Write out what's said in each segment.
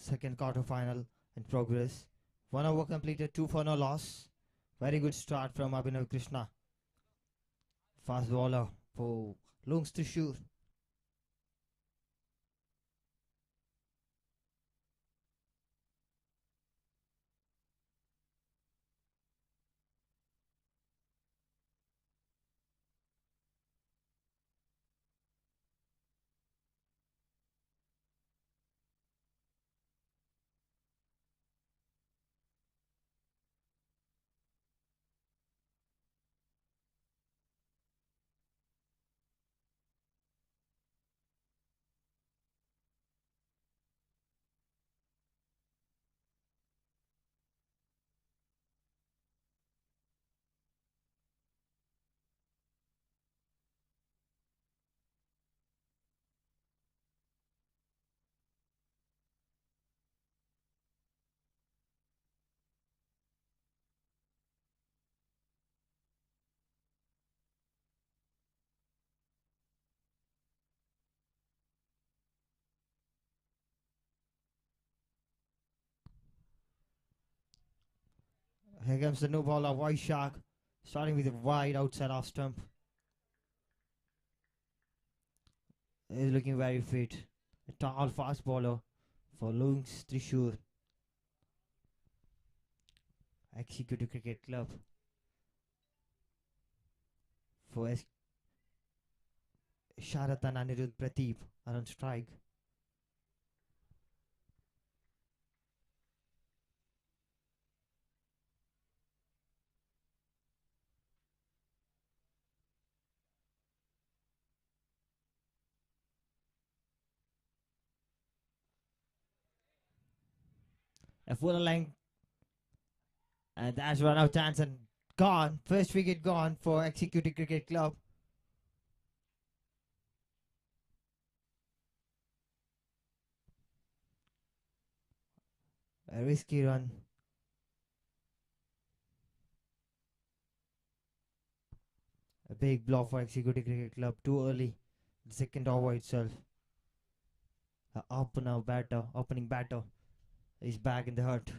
Second quarter final in progress. 1 over completed, 2 for no loss. Very good start from Abhinav Krishna. Fast bowler for LOONGS THRISSUR. Here comes the new bowler, White Shark, starting with a wide outside off stump. He's looking very fit. A tall, fast bowler for LOONGS THRISSUR Executive Cricket Club. For Sharatan Anirudh Prateep are on strike. A full length, and that's run out chance and gone. First wicket gone for Executive Cricket Club. A risky run. A big blow for Executive Cricket Club. Too early. The second over itself. The opening batter is back in the hut.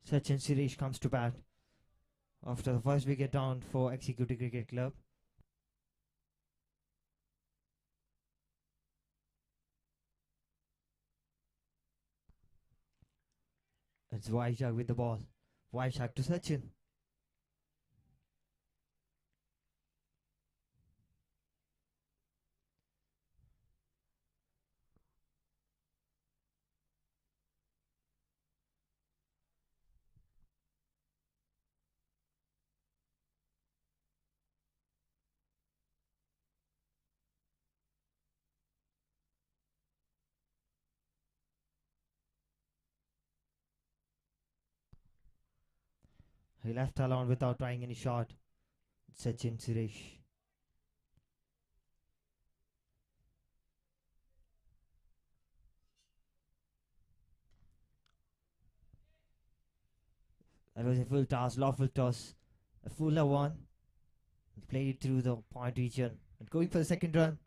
Sachin Sirish comes to bat after the first wicket down for Executive Cricket Club. It's White Shark with the ball. White Shark to Sachin. He left alone without trying any shot. Sachin Sirish. That was a lawful toss. A fuller one. He played it through the point region and going for the second run.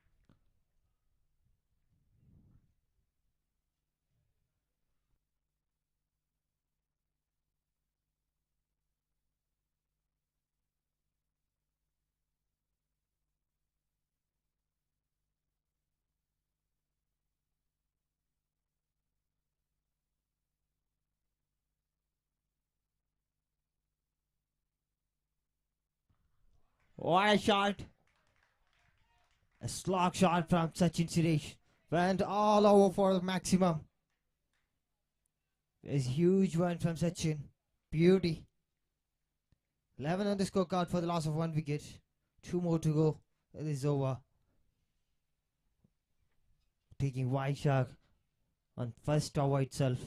What a shot! A slog shot from Sachin Suresh. Went all over for the maximum. There's a huge one from Sachin. Beauty. 11 on the scorecard for the loss of 1 wicket. 2 more to go. It is over. Taking wide shark on first over itself.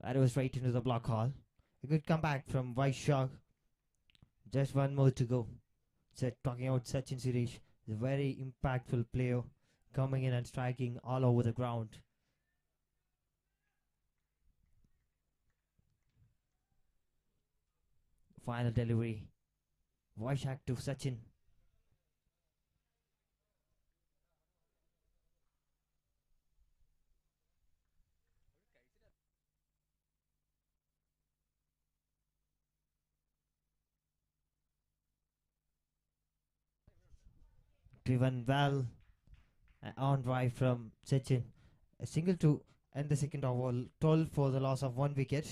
That was right into the block hall. A good comeback from White Shark. Just 1 more to go. Talking about Sachin Suresh, is a very impactful player, coming in and striking all over the ground. Final delivery. White Shark to Sachin. Driven well. On drive from Sachin. A single to end the second over. 12 for the loss of 1 wicket.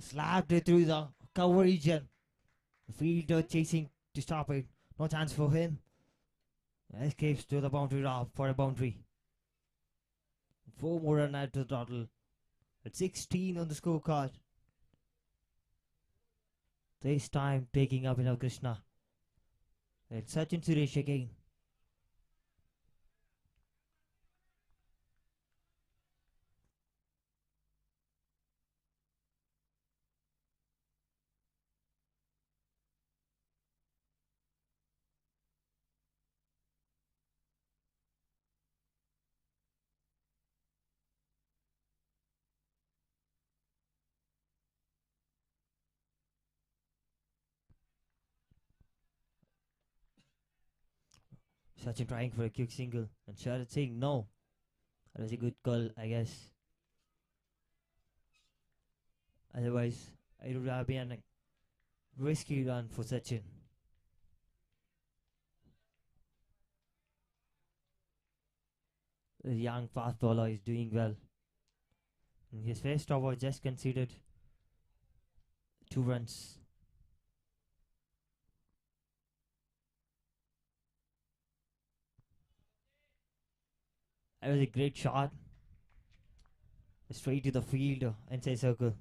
Slapped it through the cover region. The fielder chasing to stop it. No chance for him. Escapes to the boundary route for a boundary. 4 more run at the total. At 16 on the scorecard. This time taking up Krishna. It's Sachin Suresh again. Sachin trying for a quick single and Sharad saying no. That was a good call, I guess. Otherwise, It would have been a risky run for Sachin. The young fast bowler is doing well. In his first over, just conceded 2 runs. That was a great shot. Straight to the field, inside circle.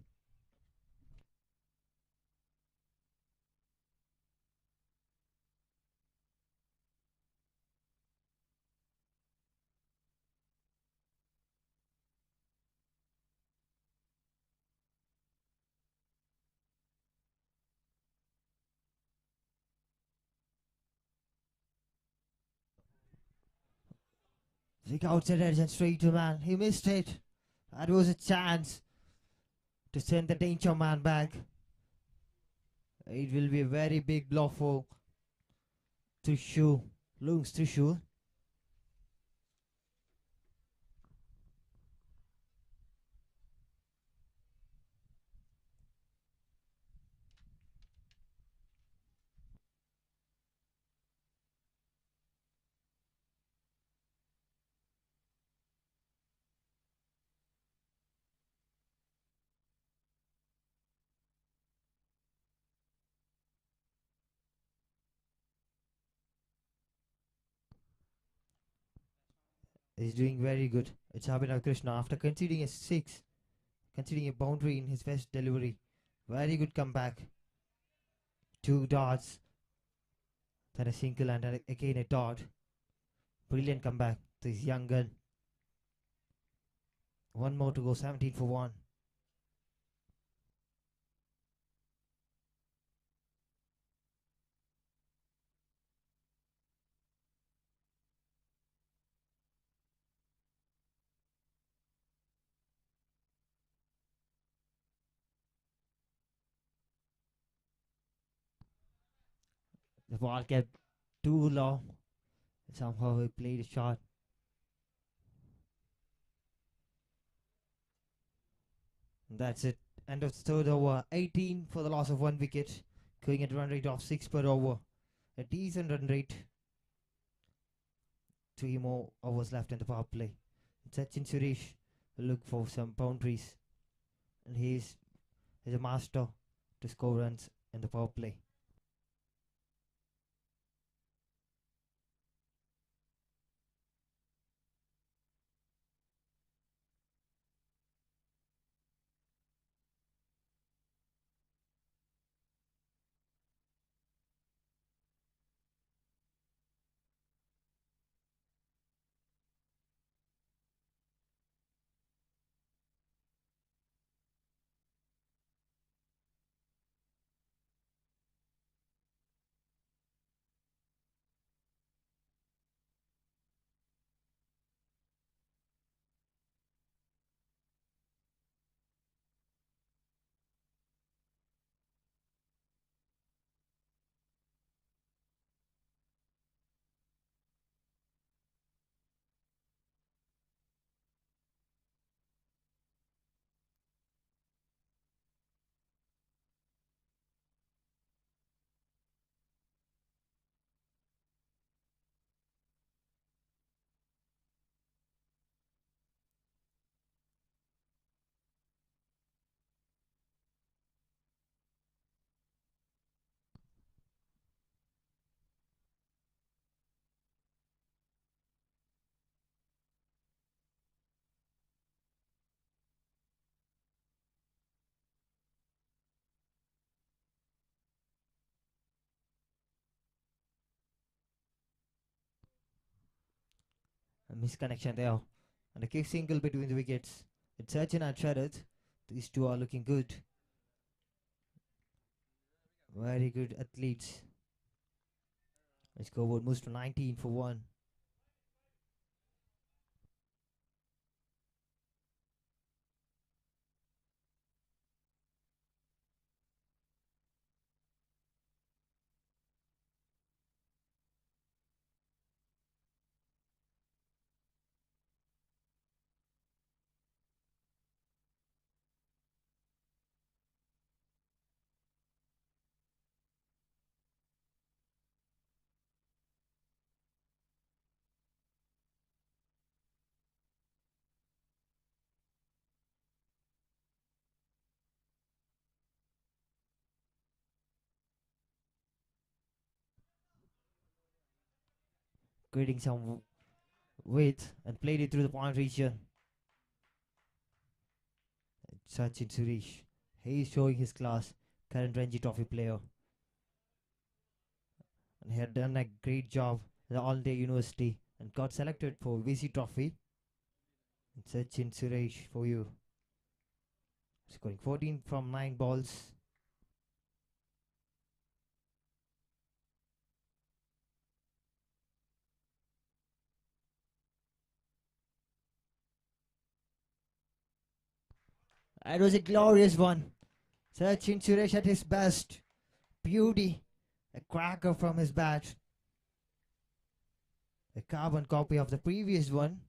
Vic outside edge and straight to man. He missed it. That was a chance to send the danger man back. It will be a very big blow for THRISSUR. LOONGS THRISSUR. He's doing very good. It's Abhinav Krishna after conceding a 6, conceding a boundary in his first delivery. Very good comeback. 2 dots, then a single and again a dot. Brilliant comeback to his young gun. One more to go, 17 for 1. The ball kept too low. Somehow he played a shot. That's it. End of the third over. 18 for the loss of 1 wicket. Going at a run rate of 6 per over. A decent run rate. 3 more overs left in the power play. Sachin Suresh will look for some boundaries. And he's a master to score runs in the power play. A misconnection there. And a kick single between the wickets. It's Sachin and Sharad. These two are looking good. Very good athletes. The scoreboard moves to 19 for 1. creating some width and played it through the point region. Sachin Suresh. He is showing his class, current Ranji Trophy player. And he had done a great job at the All India University and got selected for VC Trophy. And Sachin Suresh for you. Scoring 14 from 9 balls. It was a glorious one. Sachin Suresh at his best. Beauty. A cracker from his bat. A carbon copy of the previous one.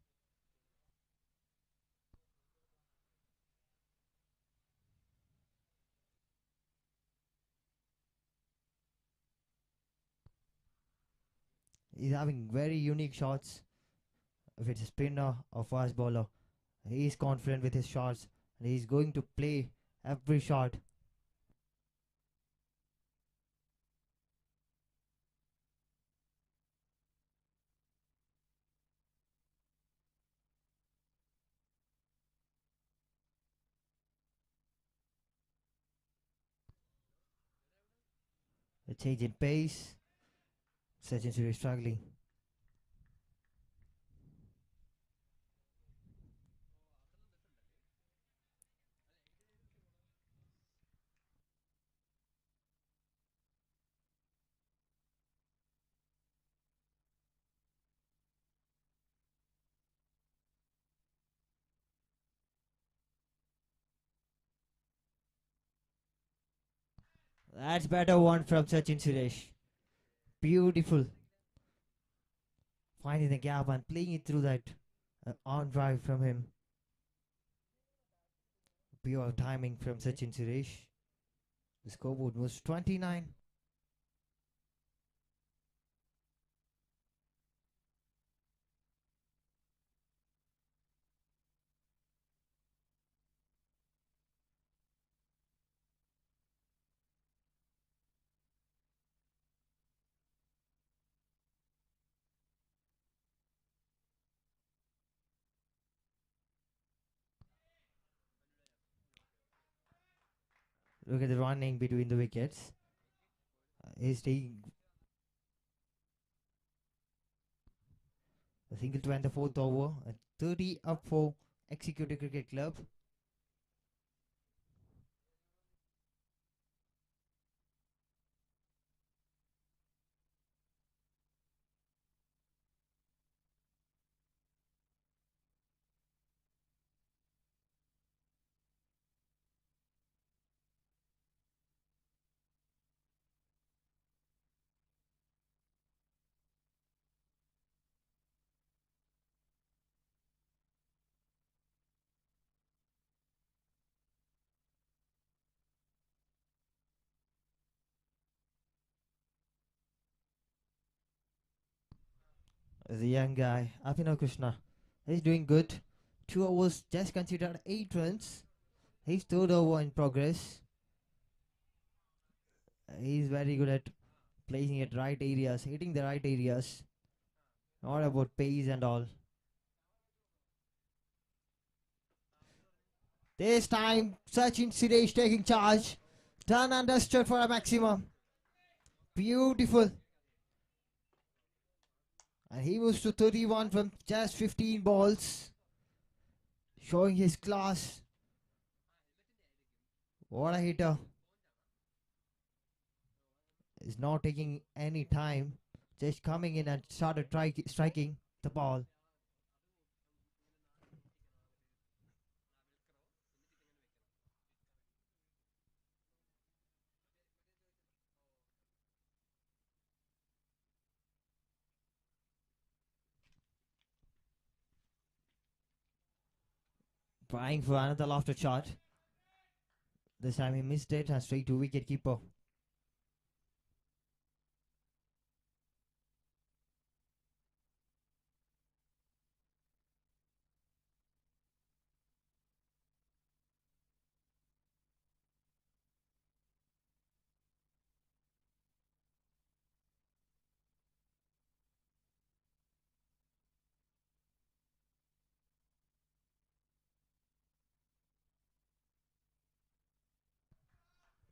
He's having very unique shots. If it's a spinner or fast bowler, he is confident with his shots and he's going to play every shot. A change in pace. Sachin Suresh struggling. That's better one from Sachin Suresh. Beautiful. Finding the gap and playing it through that on drive from him. Pure timing from Sachin Suresh. The scoreboard was 29. Look at the running between the wickets. He's taking a single to end the fourth over. 30 up for Executive Cricket Club. The young guy, Abhinav Krishna, he's doing good. 2 overs just considered 8 runs. His third over in progress. He's very good at placing at right areas, hitting the right areas. Not about pace and all. This time, Sachin Suresh taking charge. Done and dusted for a maximum. Beautiful. And he moves to 31 from just 15 balls. Showing his class. What a hitter. Is not taking any time. Just coming in and started striking the ball. Trying for another lofted shot. This time he missed it and straight to wicket keeper.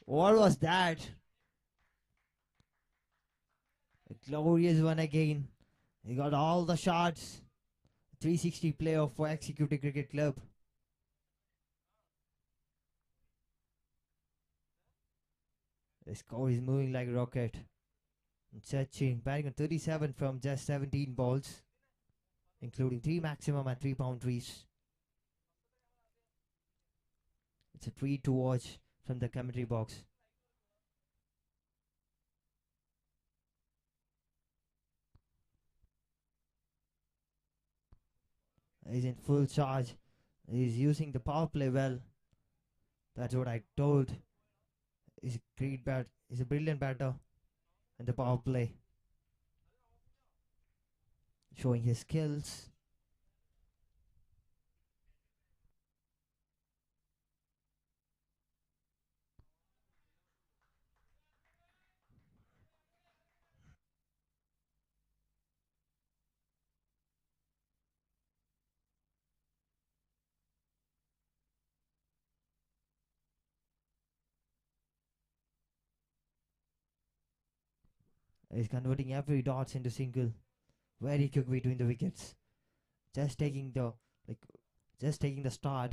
What was that? A glorious one again. He got all the shots. 360 player for Executive Cricket Club. The score is moving like a rocket. And Sachin batting on 37 from just 17 balls, including 3 maximum and 3 boundaries. It's a treat to watch from the commentary box. He's in full charge. He's using the power play well. That's what I told. He's a great bat. He's a brilliant batter in the power play, showing his skills. He's converting every dots into single. Very quick between the wickets. Just taking the like, just taking the start.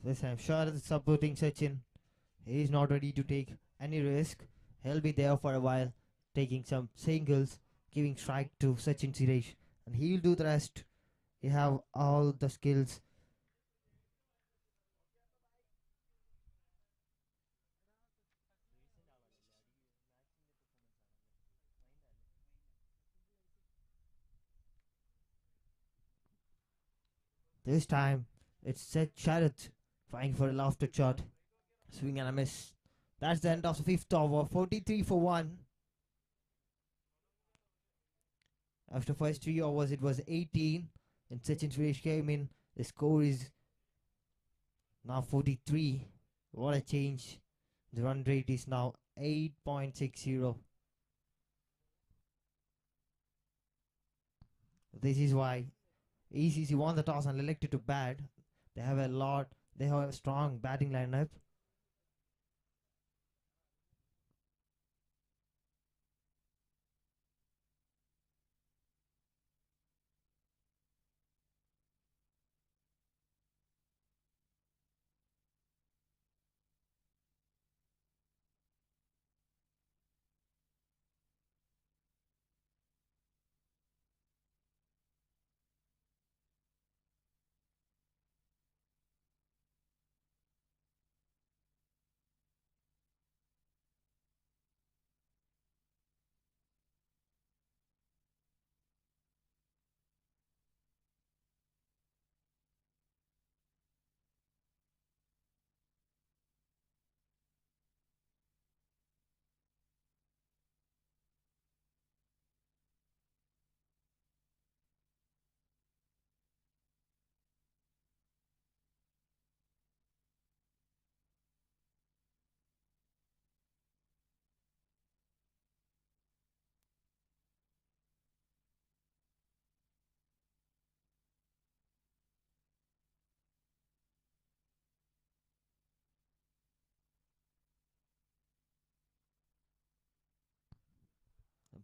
This I'm sure is supporting Sachin. He is not ready to take any risk. He'll be there for a while, taking some singles, giving strike to Sachin Suresh, and he'll do the rest. He have all the skills. This time, it's Seth Sharad trying for a lofted shot. Swing and a miss. That's the end of the fifth over. 43 for 1. After first 3 overs, it was 18. And Sachin Suresh came in. The score is now 43. What a change. The run rate is now 8.60. This is why ECC won the toss and elected to bat. They have a lot. They have a strong batting lineup.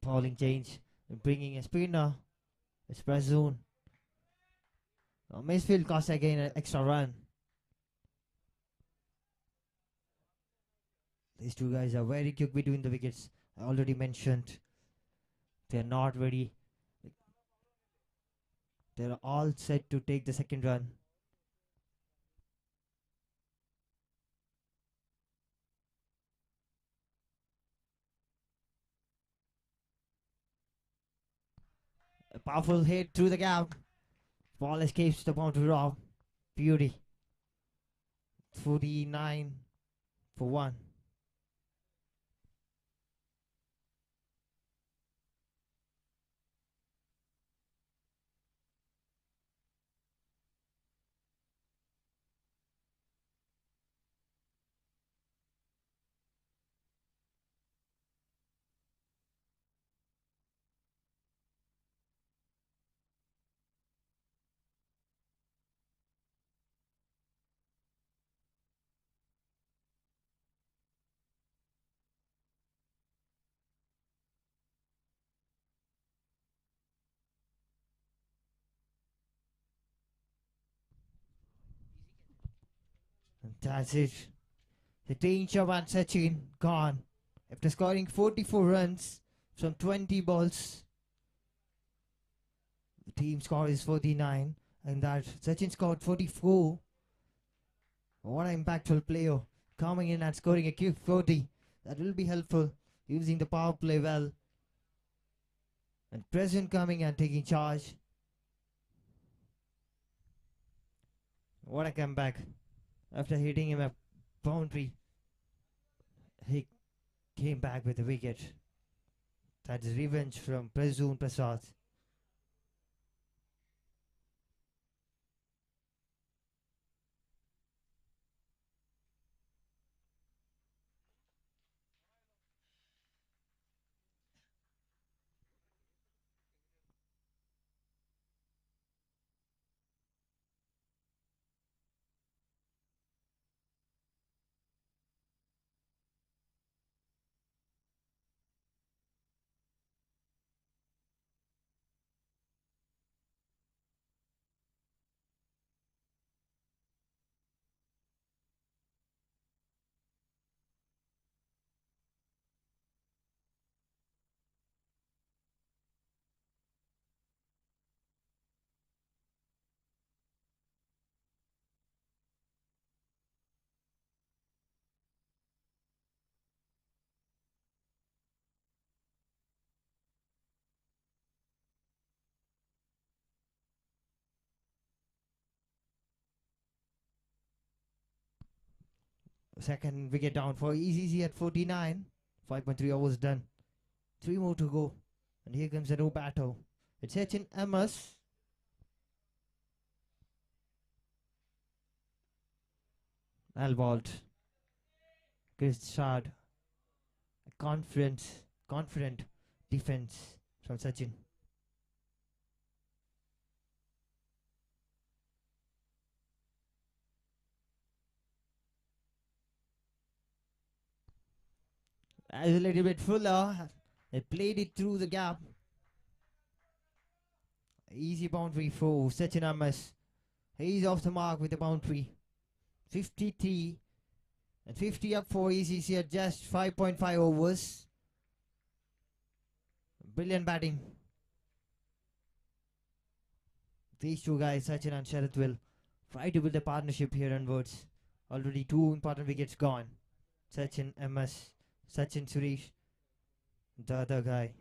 Bowling change. Bringing a spinner. It's press zone. Misfield costs again an extra run. These two guys are very quick between the wickets. I already mentioned they're not ready. They're all set to take the second run. A powerful hit through the gap. Ball escapes the boundary row. Beauty. 49 for 1. That's it. The danger man Sachin gone. After scoring 44 runs from 20 balls, the team score is 49, and that Sachin scored 44. What an impactful player coming in and scoring a quick 40. That will be helpful using the power play well. And President coming and taking charge. What a comeback. After hitting him a boundary, he came back with a wicket. That is revenge from Prasoon Prasad. Second wicket down for ECC at 49. 5.3 overs done. 3 more to go. And here comes a new batter. It's Sachin MS. Albalt. Chris Shard. A confident defense from Sachin. As a little bit fuller. They played it through the gap. Easy boundary for Sachin MS. He's off the mark with the boundary. 53 and 50 up for ECC at just 5.5 overs. Brilliant batting. These two guys, Sachin and Sharath, will try to build a partnership here onwards. Already 2 important wickets gone. Sachin MS, Sachin Suresh, the other guy.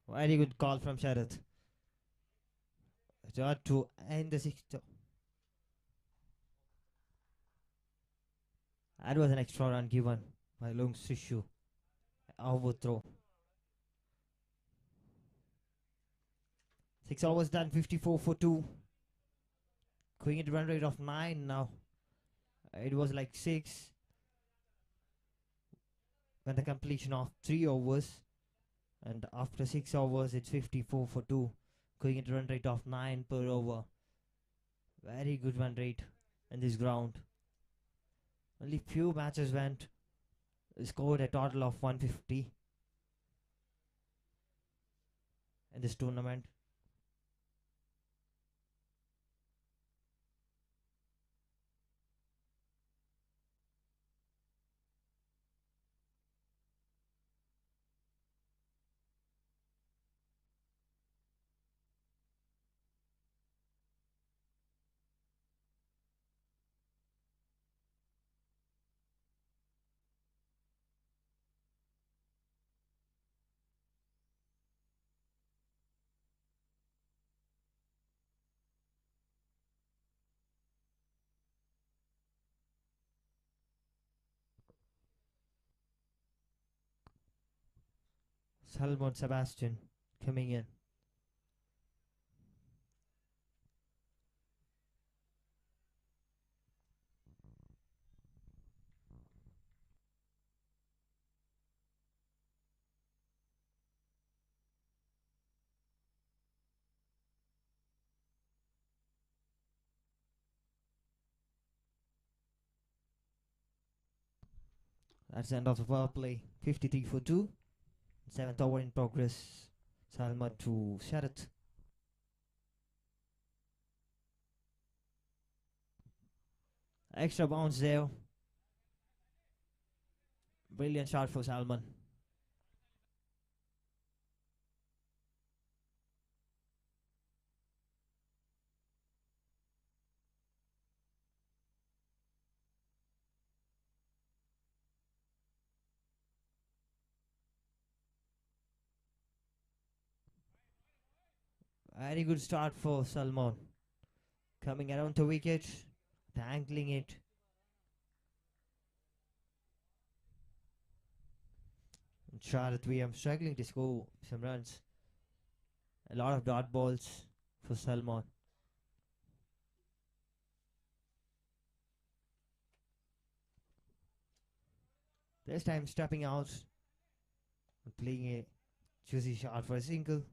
Very good call from Sharath. Shot to end the sixth. That was an extra run given by LOONGS THRISSUR. Overthrow. 6 overs done, 54 for 2. Going at run rate of 9 now. It was like 6 when the completion of 3 overs. And after 6 overs, it's 54 for 2. Going at run rate of 9 per over. Very good run rate in this ground. Only few matches went. Scored a total of 150 in this tournament. Salmon Sebastian coming in. That's the end of the power play. 53 for 2. Seventh over in progress. Salman to Sharath. Extra bounce there. Brilliant shot for Salman. Very good start for Salman. Coming around the wicket, tangling it. And Sharath, we are struggling to score some runs. A lot of dot balls for Salman. This time stepping out and playing a juicy shot for a single.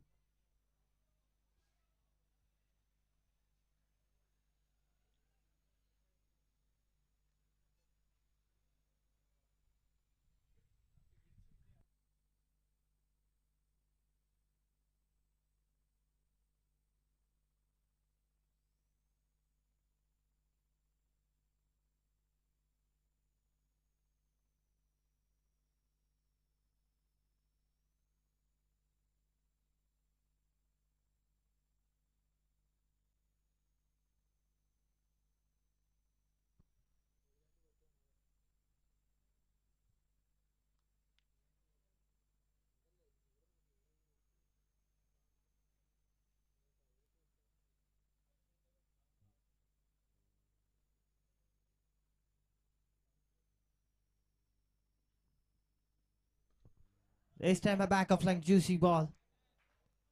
This time a back of flank juicy ball.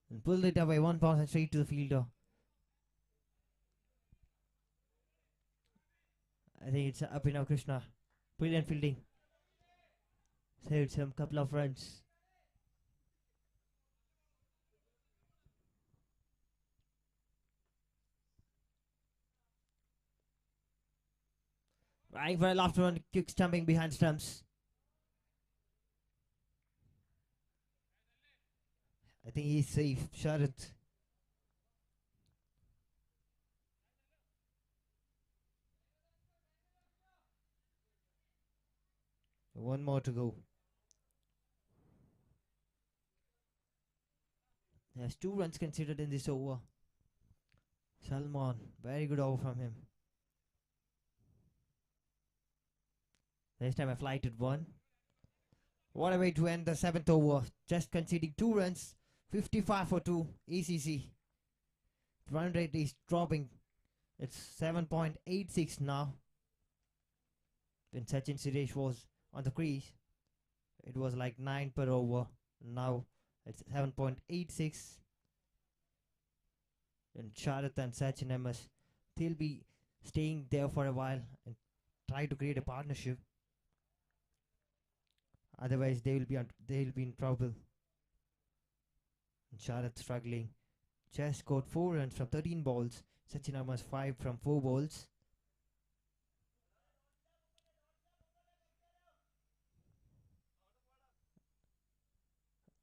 And pulled it away, one bounce and straight to the fielder. I think it's up now, Krishna. Brilliant fielding. Saved some couple of runs. Right for a left one, kick stumping behind stumps. I think he's safe. Sharath. One more to go. There's 2 runs considered in this over. Salman, very good over from him. This time I flighted 1. What a way to end the 7th over. Just conceding 2 runs. 55 for 2. ACC. Run rate is dropping. It's 7.86 now. When Sachin Suresh was on the crease, it was like 9 per over. Now it's 7.86. And Sharath and Sachin MS, they'll be staying there for a while and try to create a partnership. Otherwise, they'll be in trouble. And Sharath struggling. Just scored 4 runs from 13 balls. Sachin MS 5 from 4 balls.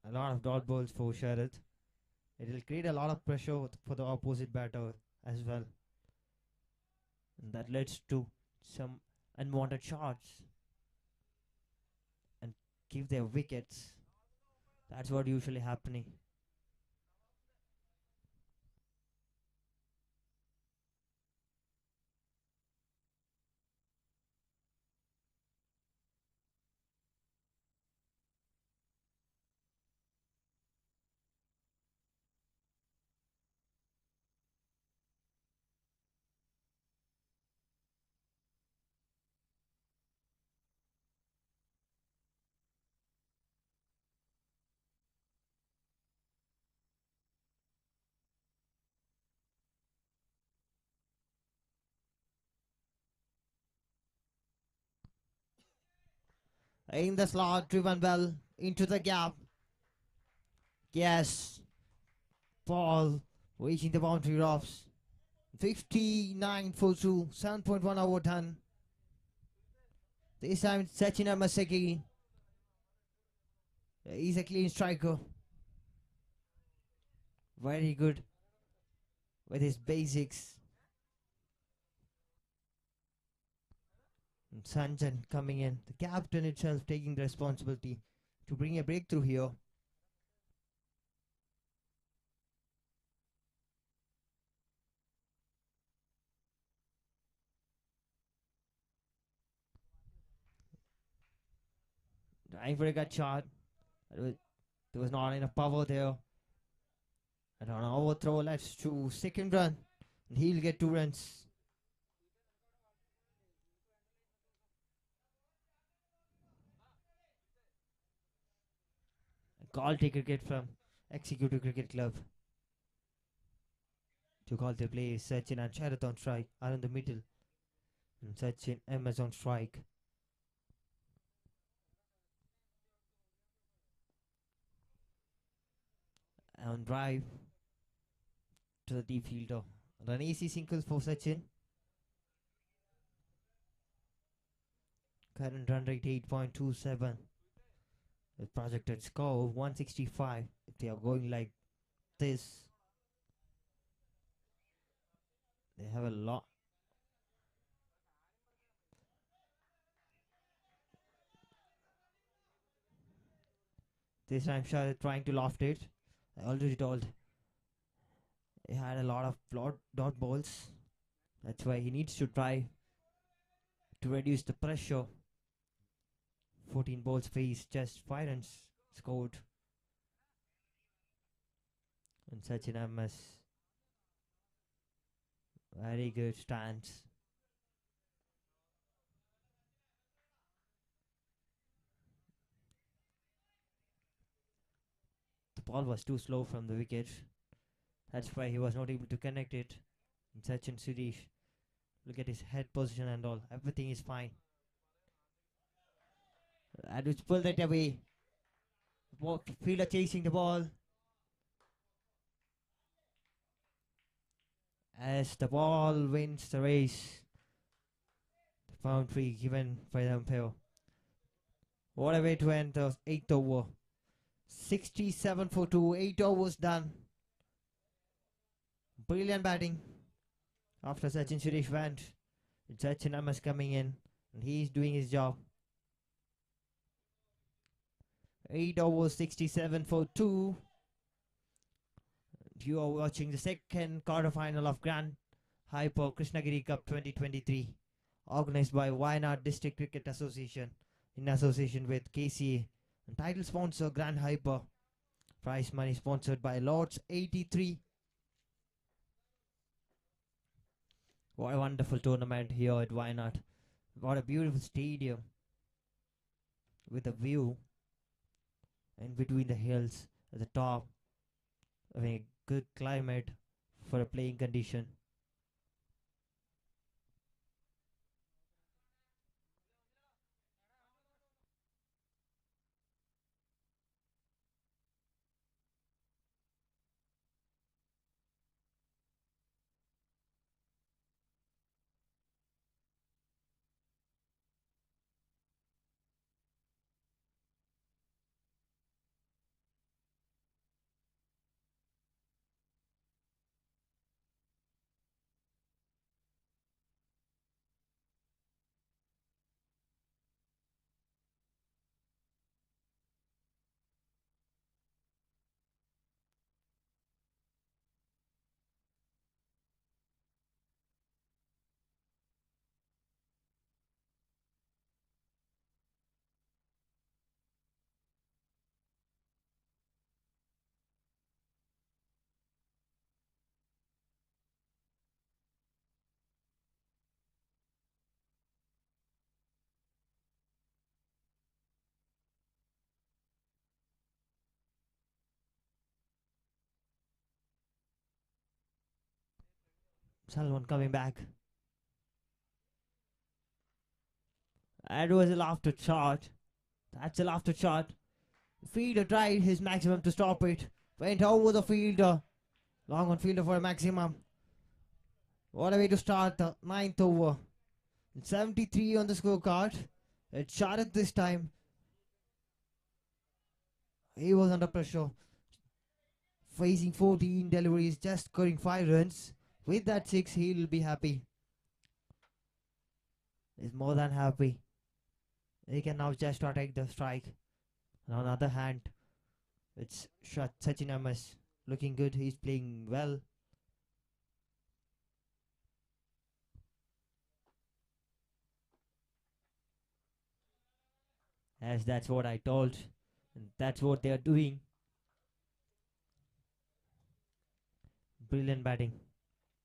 A lot of dot balls for Sharath. It will create a lot of pressure for the opposite batter as well. And that leads to some unwanted shots and give their wickets. That's what usually happening. In the slot, driven well into the gap. Yes, ball reaching the boundary ropes. 59 for 2, 7.1 over done. This time Sachin Amasaki. He's a clean striker. Very good with his basics. And Sanjan coming in. The captain itself taking the responsibility to bring a breakthrough here. Trying for a gut shot. There was not enough power there. And on overthrow, let's to second run. And he'll get 2 runs. Call take cricket from Executive Cricket Club. To call the play, Sachin and Sharath on strike are in the middle. And Sachin MS on strike. On drive to the deep fielder. And an easy single for Sachin. Current run rate 8.27. The projected score of 165. If they are going like this, they have a lot. This time Sharath trying to loft it. I already told he had a lot of dot balls. That's why he needs to try to reduce the pressure. 14 balls faced, just 5 runs scored. And Sachin MS. Very good stance. The ball was too slow from the wicket. That's why he was not able to connect it. And Sachin Suresh, look at his head position and all. Everything is fine. And it's pulled it away. Fielder chasing the ball. As the ball wins the race. The boundary given by the umpire. What a way to end the 8th over. 67 for 2. 8 overs done. Brilliant batting. After Sachin Suresh went, Sachin MS coming in. And he's doing his job. 8 overs, 67 for 2. You are watching the second quarter-final of Grand Hyper Krishnagiri Cup 2023, organized by Wayanad District Cricket Association in association with KCA. And title sponsor Grand Hyper. Prize money sponsored by Lords 83. What a wonderful tournament here at Wayanad. What a beautiful stadium with a view in between the hills at the top. I mean, good climate for a playing condition. Salman coming back. That was a laughter shot. That's a laughter shot. Fielder tried his maximum to stop it. Went over the fielder. Long on fielder for a maximum. What a way to start the 9th over. 73 on the scorecard. It's Sharad this time. He was under pressure, facing 14 deliveries, just scoring 5 runs. With that 6, he'll be happy. He's more than happy. He can now just attack the strike. And on the other hand, it's Sachin MS looking good. He's playing well. As that's what I told. And that's what they are doing. Brilliant batting.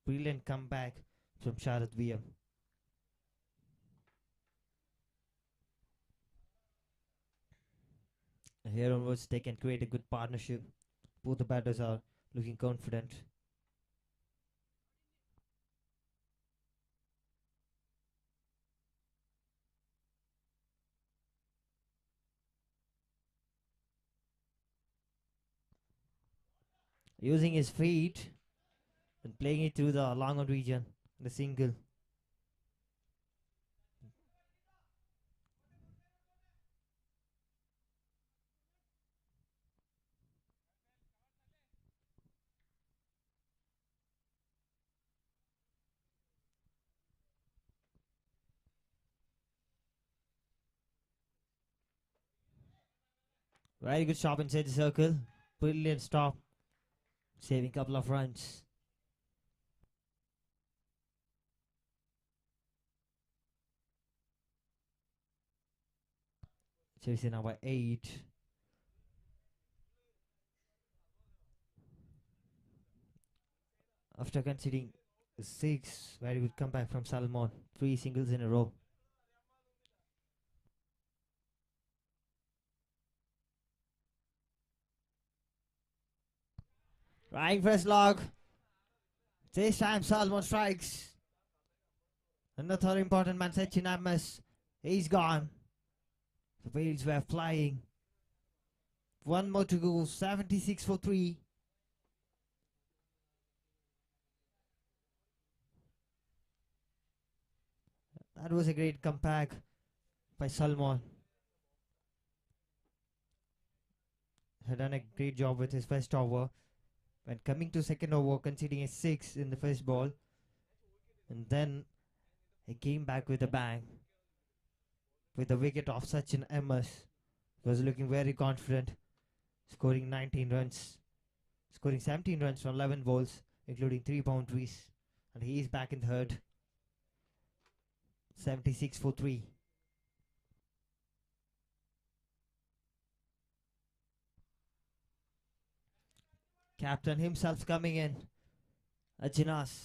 Brilliant comeback from Sharad VM. Here onwards, they can create a good partnership. Both the batters are looking confident. Using his feet and playing it through the long on region. The single. Very good stop inside the circle. Brilliant stop. Saving a couple of runs. Chasing now by 8. After conceding 6, very good comeback from Salmon. 3 singles in a row. Trying for a slog. This time Salmon strikes. Another important man, Sachin MS. He's gone. The wheels were flying. One more to go. 76 for 3. That was a great comeback by Salmon. Had done a great job with his first over. When coming to second over, conceding a 6 in the first ball. And then he came back with a bang. With the wicket of Sachin MS. He was looking very confident. Scoring 19 runs. Scoring 17 runs from 11 balls, including 3 boundaries. And he is back in third. 76 for 3. Captain himself coming in. Ajinas.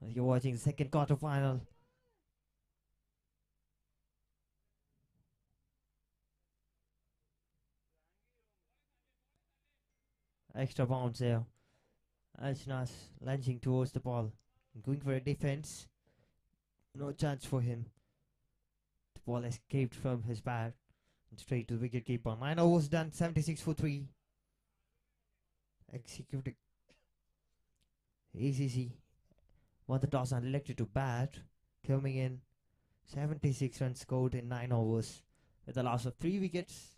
You're watching the second quarter final. Extra bounce there. Ajinas lunging towards the ball. Going for a defense. No chance for him. The ball escaped from his bat. And straight to the wicket keeper. 9 overs done. 76 for 3. Executing. ACC won the toss and elected to bat. Coming in. 76 runs scored in 9 overs. With a loss of 3 wickets.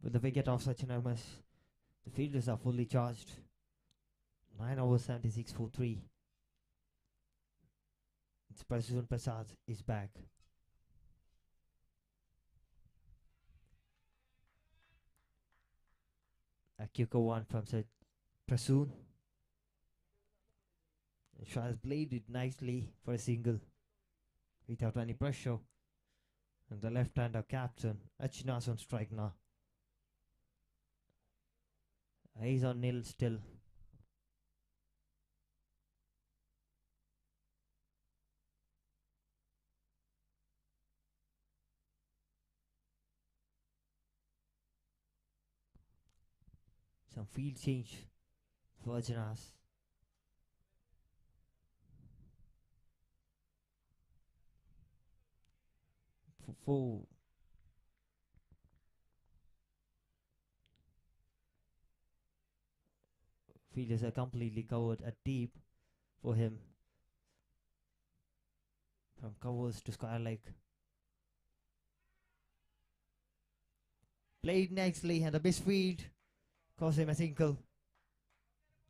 With the wicket of Sachin Ahmed, the fielders are fully charged. 9 overs 76 for 3. It's Prasoon Prasad is back. A quicker one from Prasoon. Shah has played it nicely for a single without any pressure. And the left-hander captain, Achina's on strike now. He's on nil still. Some field change for Achinas. For fielders are completely covered at deep for him. From covers to square leg. Played nicely and the misfield cost him a single.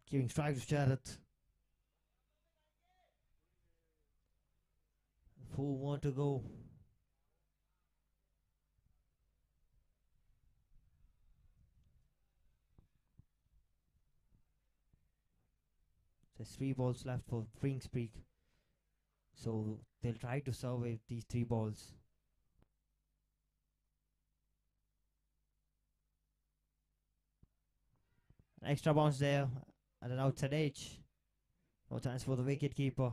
Giving strike to Jarrett. 4 more to go. There's 3 balls left for Bringspeak. So they'll try to survive these 3 balls. An extra bounce there and an outside edge. No chance for the wicket keeper.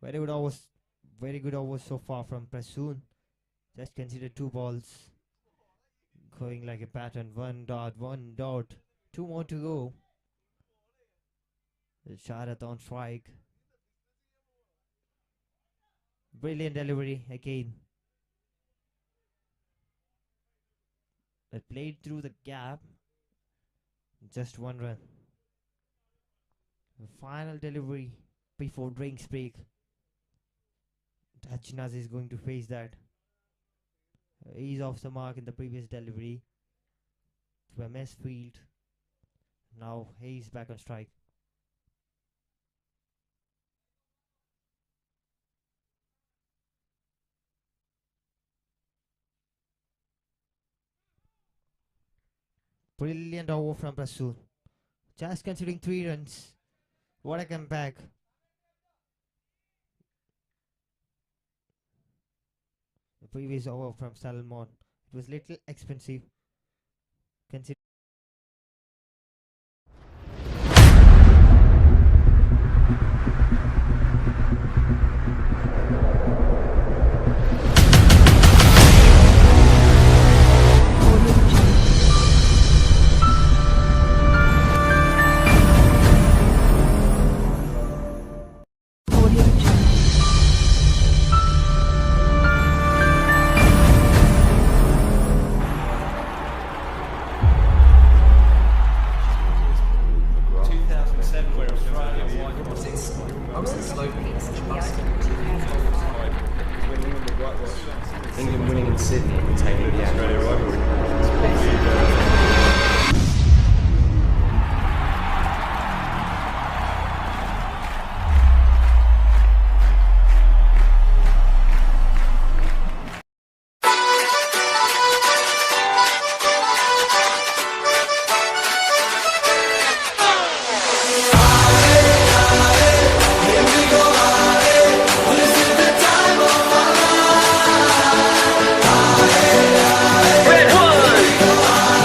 Very good overs so far from Prasoon. Just consider 2 balls. Going like a pattern. 1 dot, 1 dot. 2 more to go. The Sharath on strike. Brilliant delivery again. That played through the gap. Just 1 run. The final delivery before drinks break. Achinas is going to face that. He's off the mark in the previous delivery. To a mess field. Now he's back on strike. Brilliant over from Prasoon. Just considering 3 runs. What a comeback. The previous over from Salmon. It was little expensive. Considering England winning in Sydney and retaining the Australia rivalry. Red one!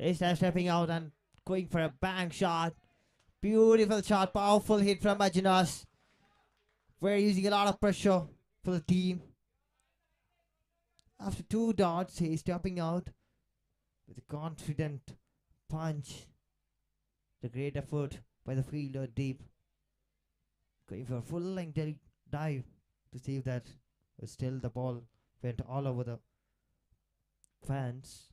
He's stepping out and going for a bang shot. Beautiful shot, powerful hit from Ajinas. We're using a lot of pressure for the team. After 2 dots, he's stepping out with a confident punch. The great effort by the fielder deep. Going for a full length dive to save that. But still the ball went all over the fence.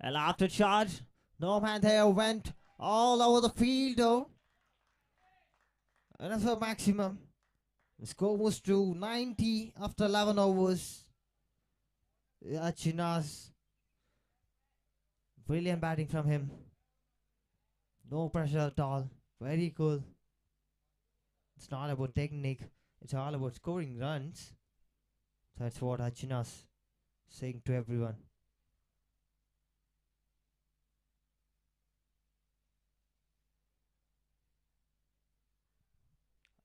A after charge. No man there went all over the field though. Another maximum. The score was to 90 after 11 overs. Achinas. Brilliant batting from him. No pressure at all. Very cool. It's not about technique. It's all about scoring runs. That's what Achinas saying to everyone.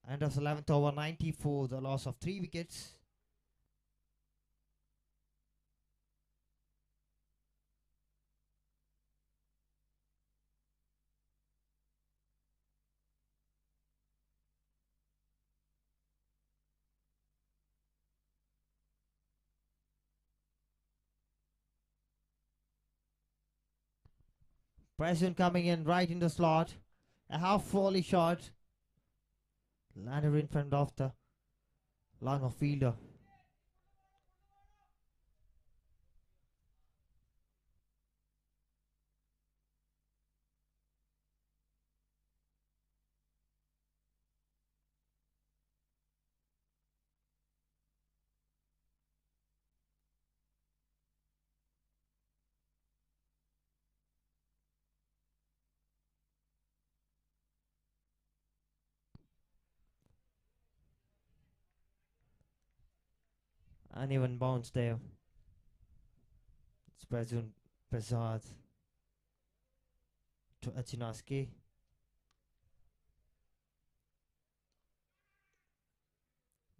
End of the 11th over, 94, the loss of 3 wickets. Preston coming in right in the slot. A half volley shot. Landed in front of the long of fielder. Uneven bounce there. It's Preston Prasad to Achinaski.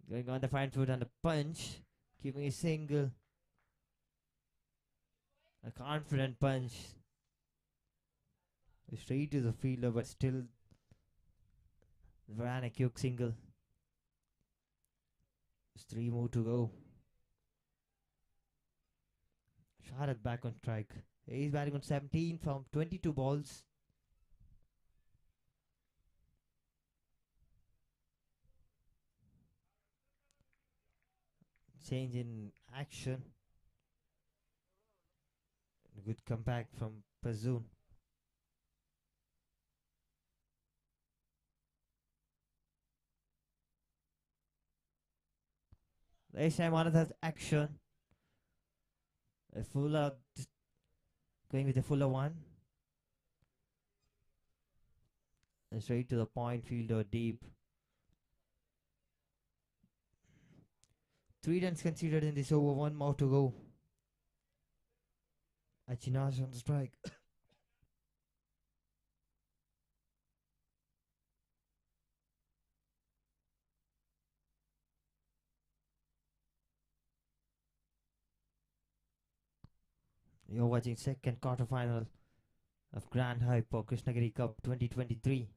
Going on the front foot and a punch. Giving a single. A confident punch. Straight to the fielder, but still ran a quick single. There's 3 more to go. Sharad back on strike. He's batting on 17 from 22 balls. Change in action. A good comeback from Pazoon. This time another action. A fuller, going with a fuller one. And straight to the point, fielder deep. 3 runs considered in this over, 1 more to go. Achinas on the strike. You're watching second quarterfinal of Grand Hyper Krishnagiri Cup 2023.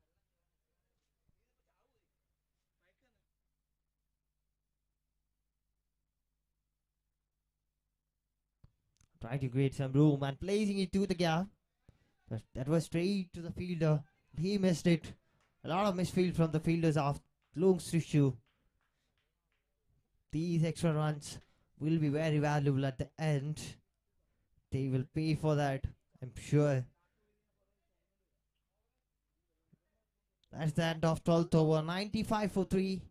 Trying to create some room and placing it to the gap. But that was straight to the fielder. He missed it. A lot of misfield from the fielders of LOONGS THRISSUR. These extra runs will be very valuable at the end. They will pay for that, I'm sure. That's the end of 12th over. 95 for 3.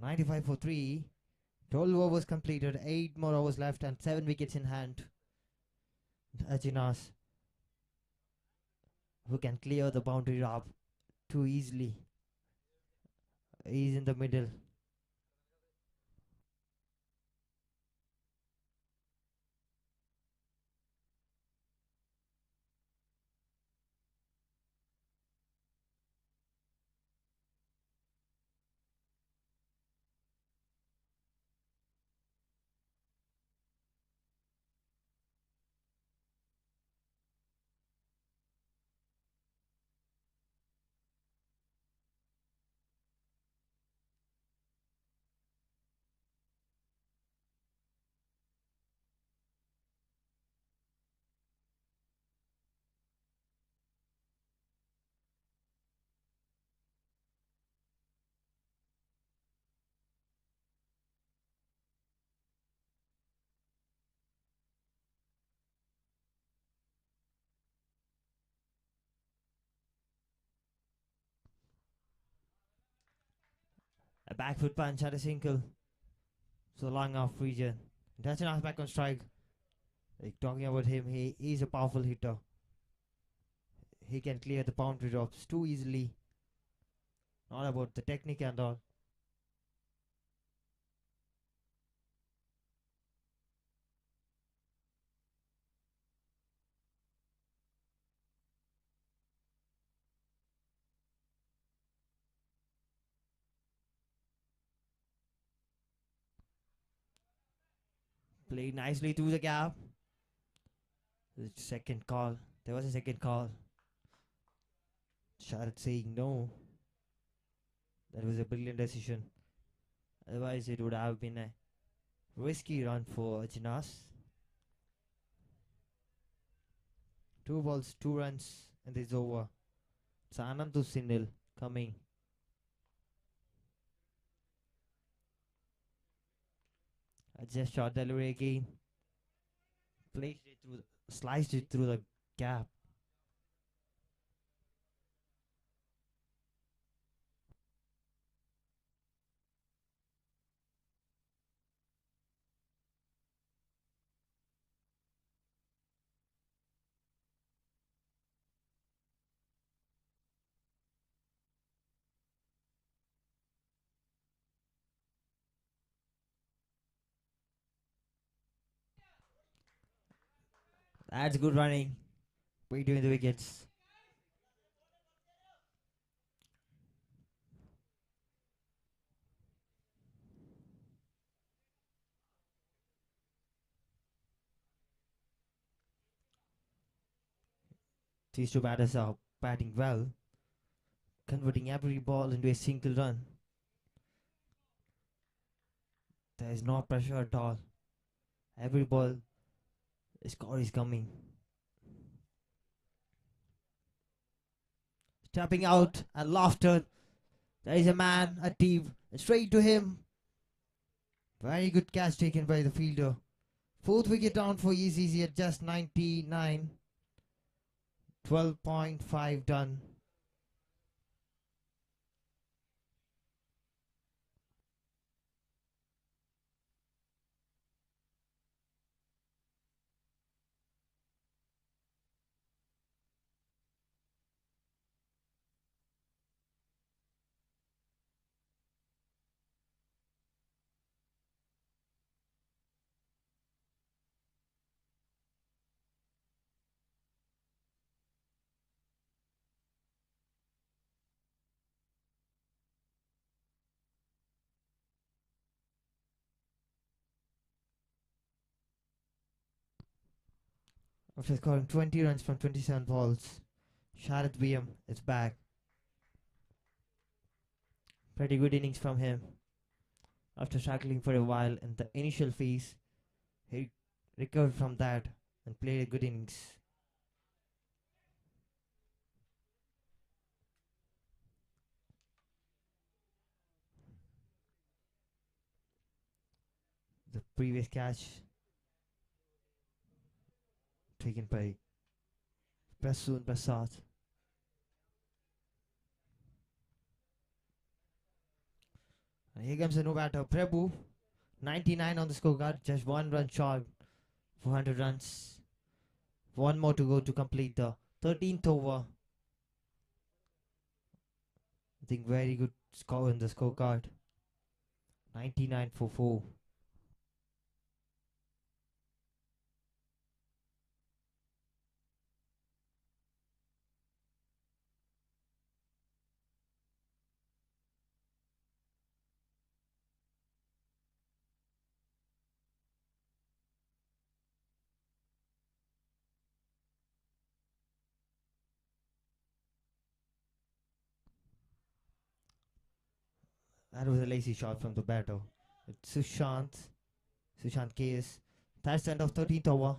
95 for 3. 12 overs completed. 8 more overs left and 7 wickets in hand. Ajinas, who can clear the boundary up too easily. He's in the middle. A back foot punch at a single. So long off region. That's an back on strike. Like talking about him, he's a powerful hitter. He can clear the boundary drops too easily. Not about the technique and all. Played nicely through the gap. The second call. There was a second call. Sharad saying no. That was a brilliant decision. Otherwise, it would have been a risky run for Jinas. 2 balls, 2 runs, and it's over. It's Anandu Sinil coming. I just shot delivery again. Placed it through, sliced it through the gap. That's good running. Way doing the wickets. These two batters are batting well, converting every ball into a single run. There is no pressure at all. Every ball, the score is coming. Stepping out and laughter. There is a man, a team, and straight to him. Very good catch taken by the fielder. 4th wicket down for ECC at just 99. 12.5 done. After scoring 20 runs from 27 balls, Sharad VM is back. Pretty good innings from him. After struggling for a while in the initial phase, he recovered from that and played a good innings. The previous catch taken by Prasoon Prasad. And here comes the new batter, Prabhu. 99 on the scorecard, just 1 run short, 400 runs. 1 more to go to complete the 13th over. I think very good score in the scorecard. 99 for 4. That was a lazy shot from the batter. It's Sushant KS. That's the end of 13th over.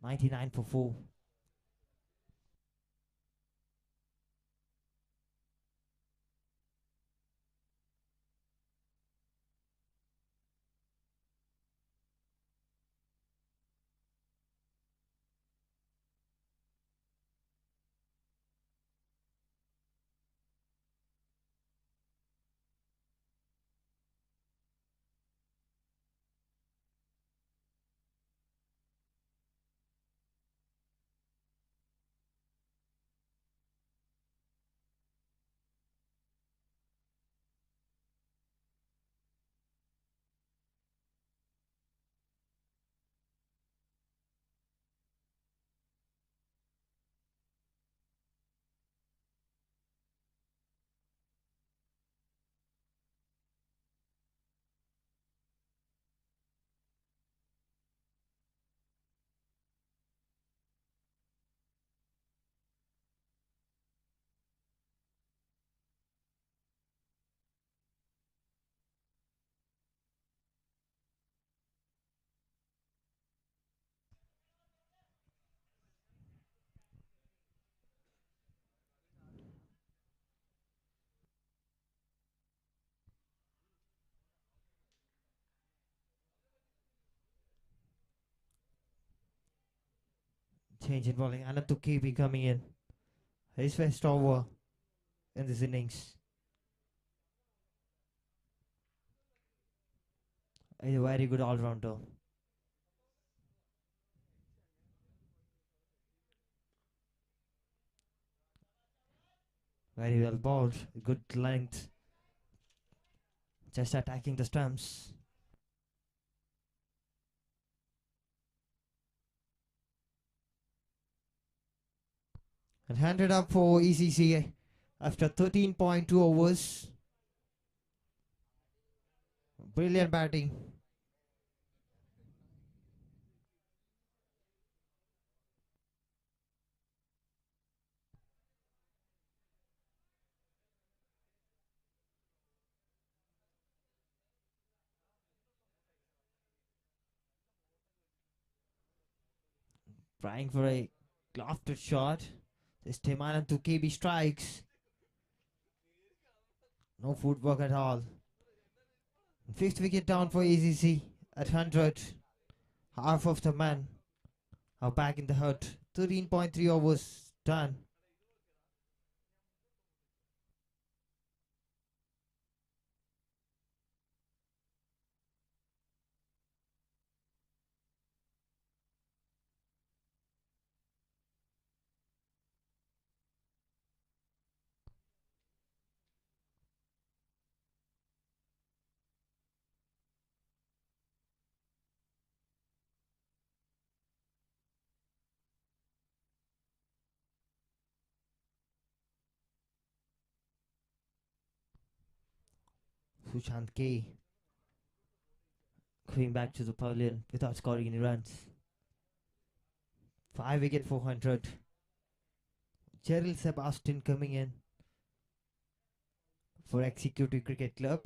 99 for 4. Change in bowling. Anantu KB coming in. His first over in this innings. He's a very good all-rounder. Very well bowled. Good length. Just attacking the stumps. And handed up for ECC after 13.2 overs. Brilliant batting. Trying for a lofted shot. This time Anantu KB strikes. No footwork at all. Fifth wicket down for ACC at 100. Half of the men are back in the hut. 13.3 overs done. Sushant K going back to the pavilion without scoring any runs. 5 wicket 400. Gerald Sebastian coming in for Executive Cricket Club.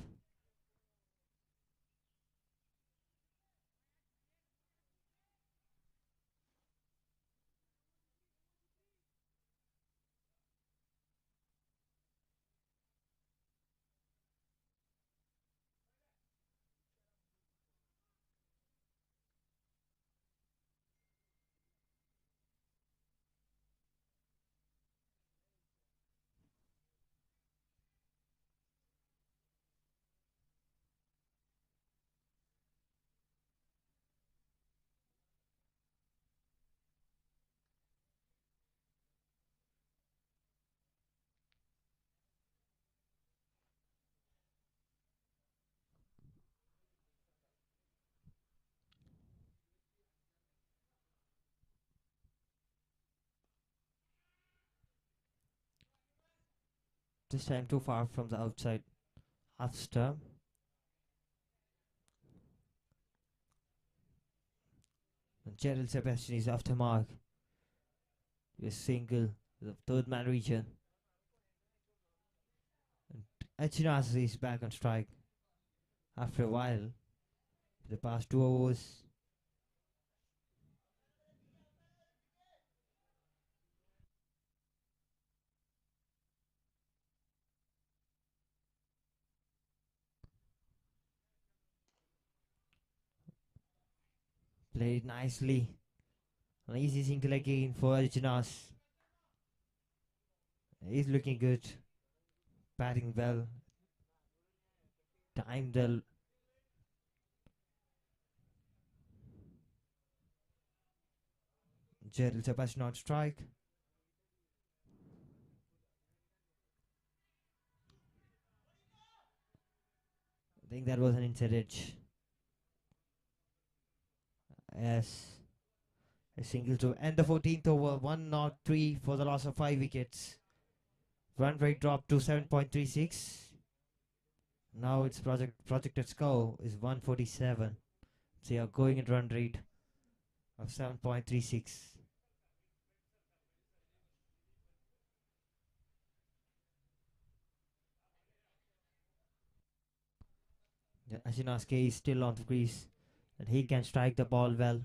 This time too far from the outside half stump. And Gerald Sebastian is off the mark. With a single, the third man region. And Echinas is back on strike after a while. The past 2 overs. Played nicely. An easy single again for Echinas. He's looking good. Batting well. Timed the Gerald Sebastian on strike. I think that was an inside edge. Yes. A single to end the 14th over. 103 for the loss of 5 wickets. Run rate dropped to 7.36. Now its projected score is 147. So you're going at run rate of 7.36. Ashinaske is still on the crease and he can strike the ball well.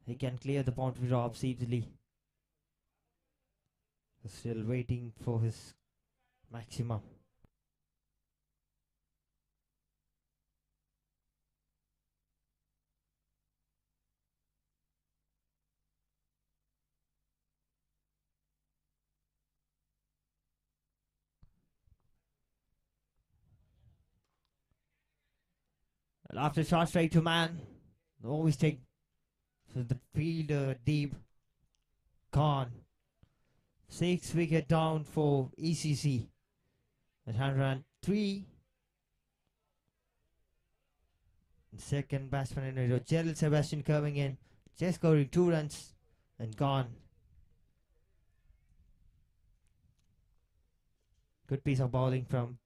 He can clear the boundary drops easily. Still waiting for his maximum. And after shot straight to man, they always take the fielder deep. Gone. 6 wicket down for ECC. At 103. Second batsman in a row. Gerald Sebastian coming in. Just scoring 2 runs and gone. Good piece of bowling from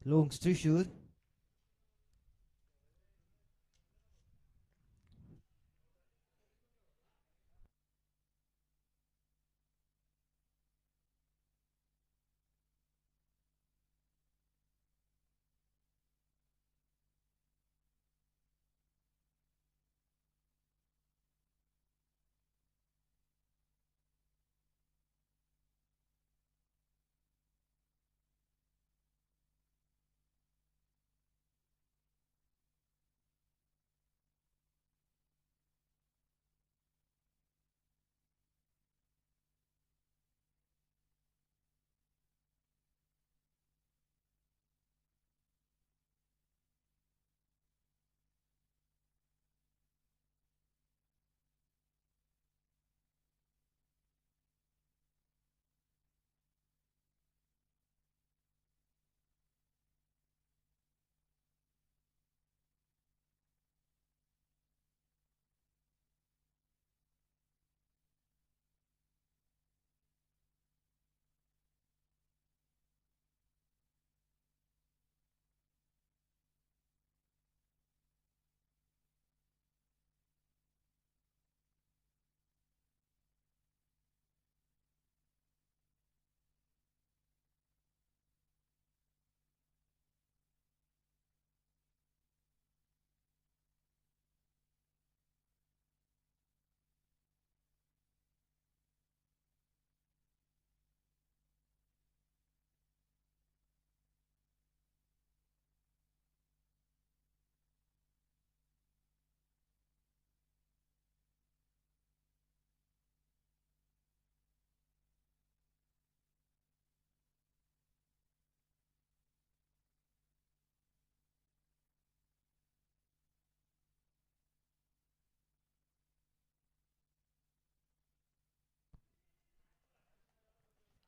LOONGS THRISSUR.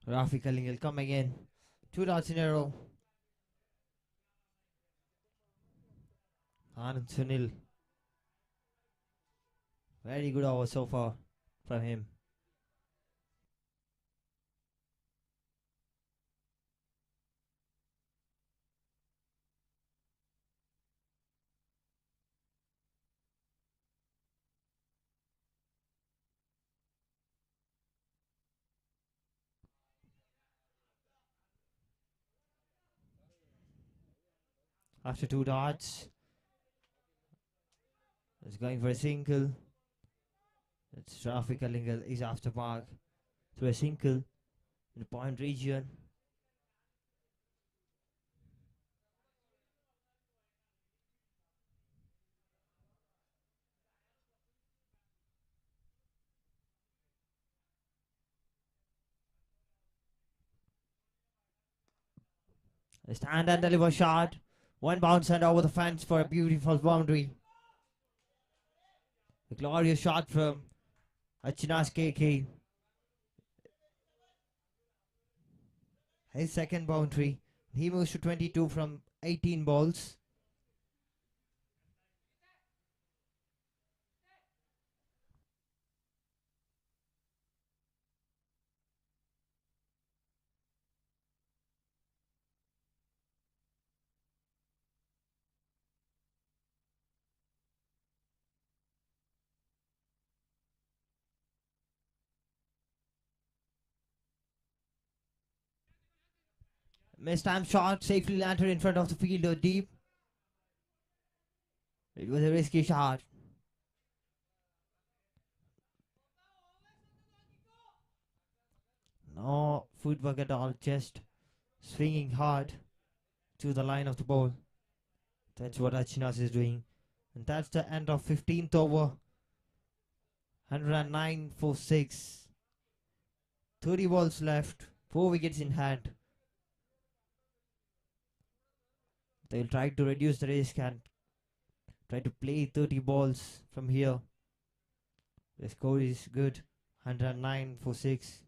Rafi Kalingil coming in. 2 dots in a row. Anand Sunil. Very good over so far from him. after 2 dots. It's going for a single. It's traffic Kalingal is after mark to a single in the point region. A stand and deliver shot. One bounce and over the fence for a beautiful boundary. A glorious shot from Achinas KK. His second boundary. He moves to 22 from 18 balls. Missed time shot, safely landed in front of the fielder deep. It was a risky shot. No footwork at all, just swinging hard to the line of the ball. That's what Achinas is doing. And that's the end of 15th over. 109 for 6. 30 balls left. 4 wickets in hand. They'll try to reduce the risk and try to play 30 balls from here. The score is good. 109 for 6.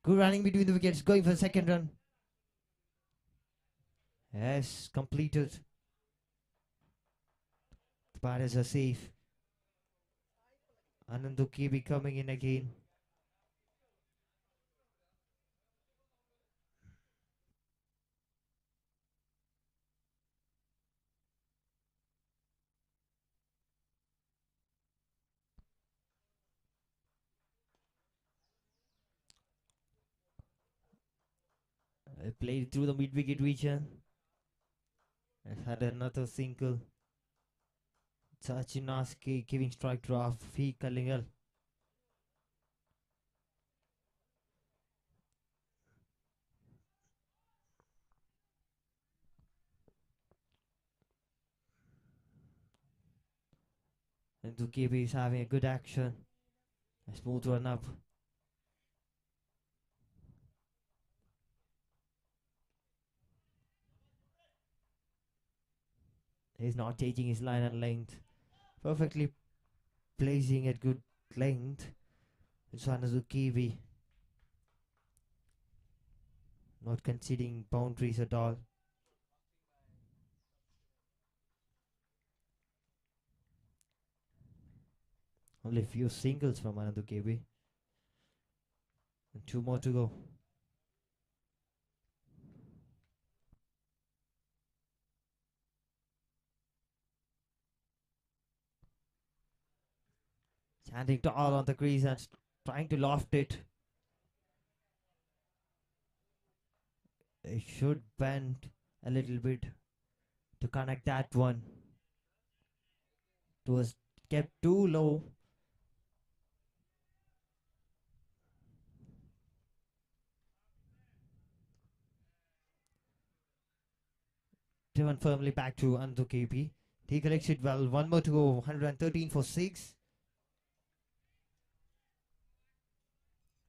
Good running between the wickets, going for the second run. Yes, completed. The batters are safe. Anandu Kibi coming in again. Played through the mid-wicket region. And had another single. Sachinaski giving strike to Afi Kalingal. And Dukibi is having a good action. A smooth run up. He's not changing his line and length. Perfectly placing at good length. It's Anazukiwi. Not conceding boundaries at all. Only a few singles from Anazukiwi. And 2 more to go. Standing tall on the crease and trying to loft it. It should bend a little bit to connect that one. It was kept too low. Driven firmly back to Andu KP. He collects it well. 1 more to go. 113 for 6.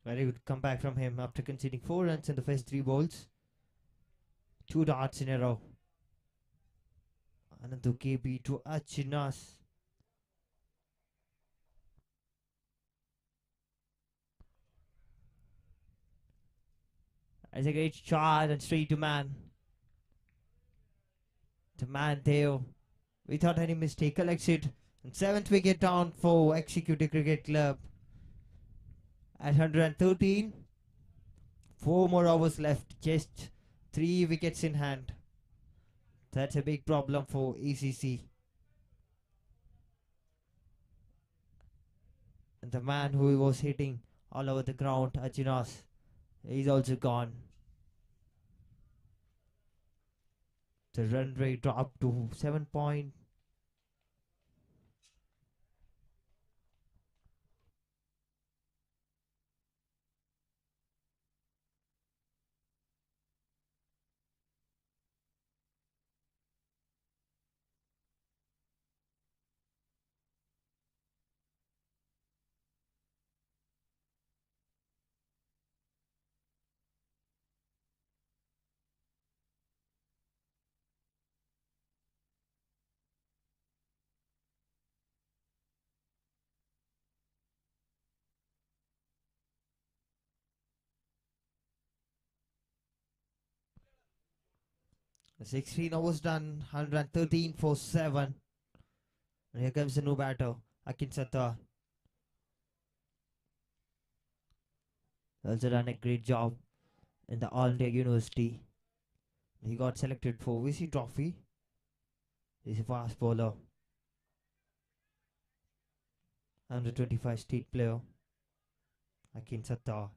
Very good comeback from him after conceding 4 runs in the first 3 balls. 2 dots in a row. Anandu KP to Achinas. It's a great shot and straight to man. To man Theo. without any mistake, collects it. And seventh wicket down for Executive Cricket Club. At 113, 4 more overs left, just 3 wickets in hand. That's a big problem for ECC. And the man who was hitting all over the ground, Arjunas, is also gone. The run rate dropped to 7 point. The 16 overs done, 113 for 7. And here comes the new batter, Akin Sattar. Also done a great job in the All India University. He got selected for VC Trophy. He's a fast bowler. Under 25 state player, Akin Sattar.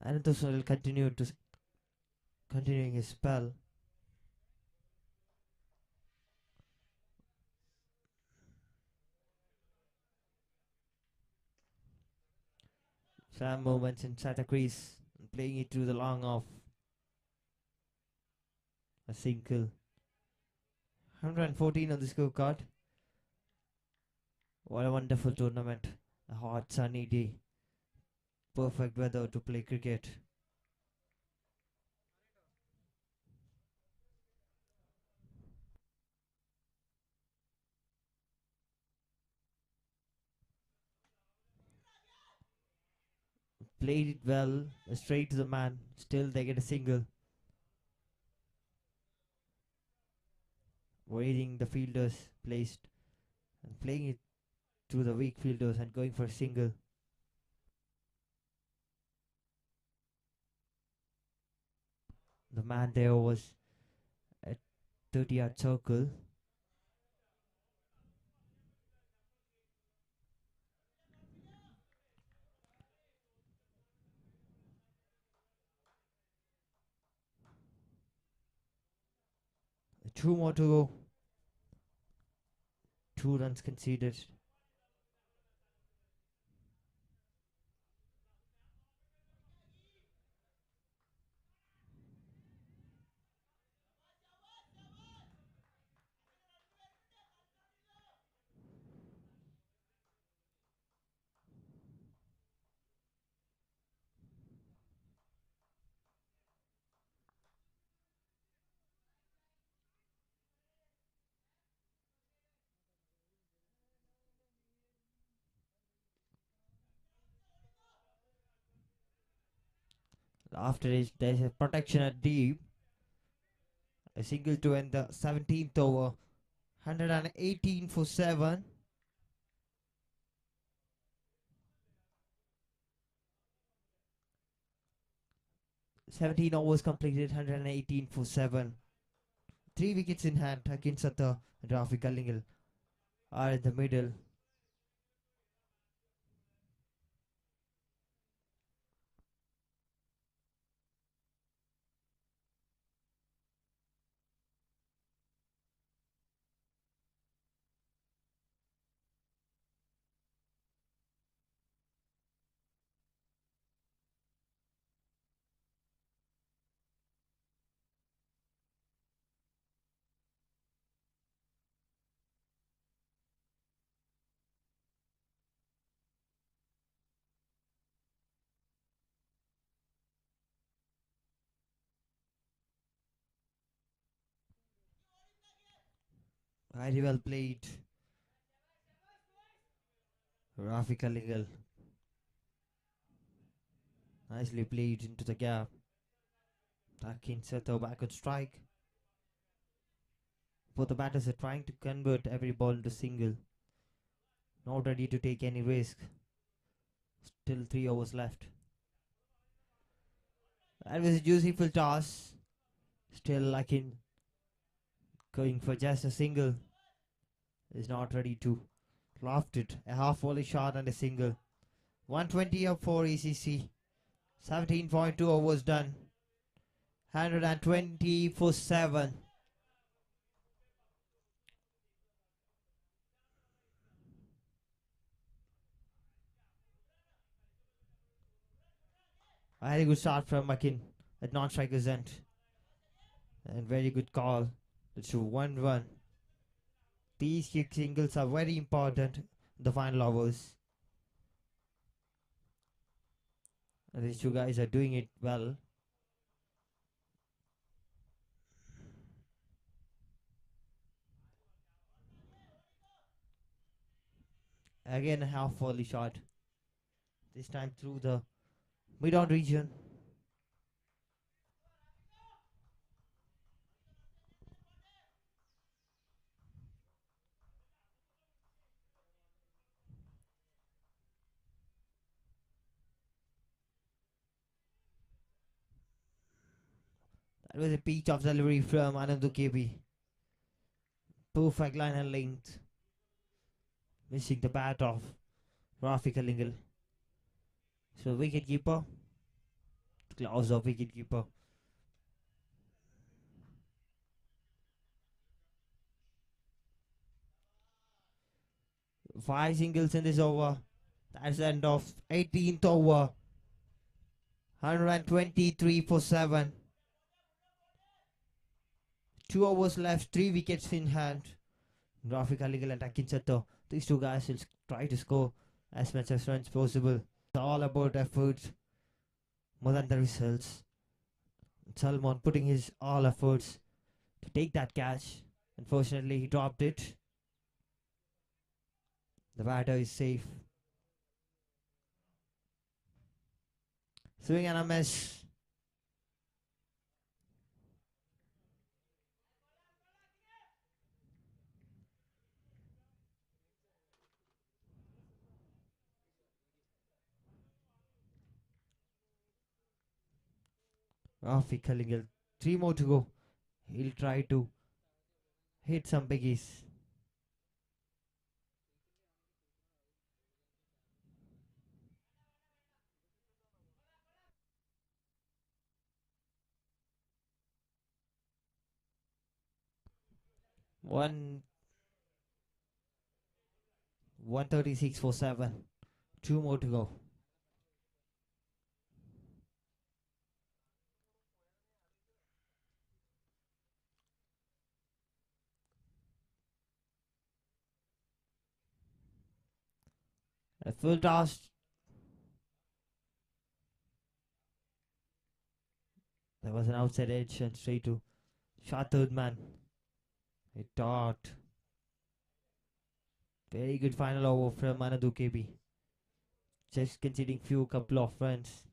And also will continuing his spell. Slam movements inside the crease and playing it to the long off. A single. 114 on the scorecard. What a wonderful tournament. A hot sunny day. Perfect weather to play cricket. Played it well, straight to the man. Still they get a single. Waiting the fielders placed and playing it to the weak fielders and going for a single. The man there was at 30-yard circle. Two more to go. 2 runs conceded. After this, there's a protection at deep. A single to end the 17th over. 118 for 7. 17 overs completed, 118 for 7. 3 wickets in hand. Akin Sattar and Rafi Kallingal are in the middle. Very well played. Rafi Kaligal. Nicely played into the gap. Takin Seto back on strike. Both the batters are trying to convert every ball into single. Not ready to take any risk. Still 3 overs left. That was a juicy full toss. Still Lakin going for just a single. Is not ready to loft it. A half volley shot and a single. 120 up for ECC. 17.2 overs done. 120 for 7. A very good start from Makin at non-striker's end. And very good call. It's 1-1. These kick singles are very important in the final overs. And these two guys are doing it well. Again a half volley shot. This time through the mid-on region. That was a peach of delivery from Anandu KB. Perfect line and length. Missing the bat of Rafi Kalingal. So wicket keeper. Gloves of wicket keeper. Five singles in this over. That's the end of 18th over. 123 for 7. 2 overs left, 3 wickets in hand. Rafi Kaligal and Akin Sato. These two guys will try to score as much as runs possible. It's all about effort more than the results. Salman putting his all efforts to take that catch. Unfortunately, he dropped it. The batter is safe. Swing and a miss. Rafi Kaligal. 3 more to go. He'll try to hit some biggies. One 136 for 7. 2 more to go. A full toss. There was an outside edge and straight to shot third man. A dot. Very good final over from Anadu KB. Just conceding few couple of runs.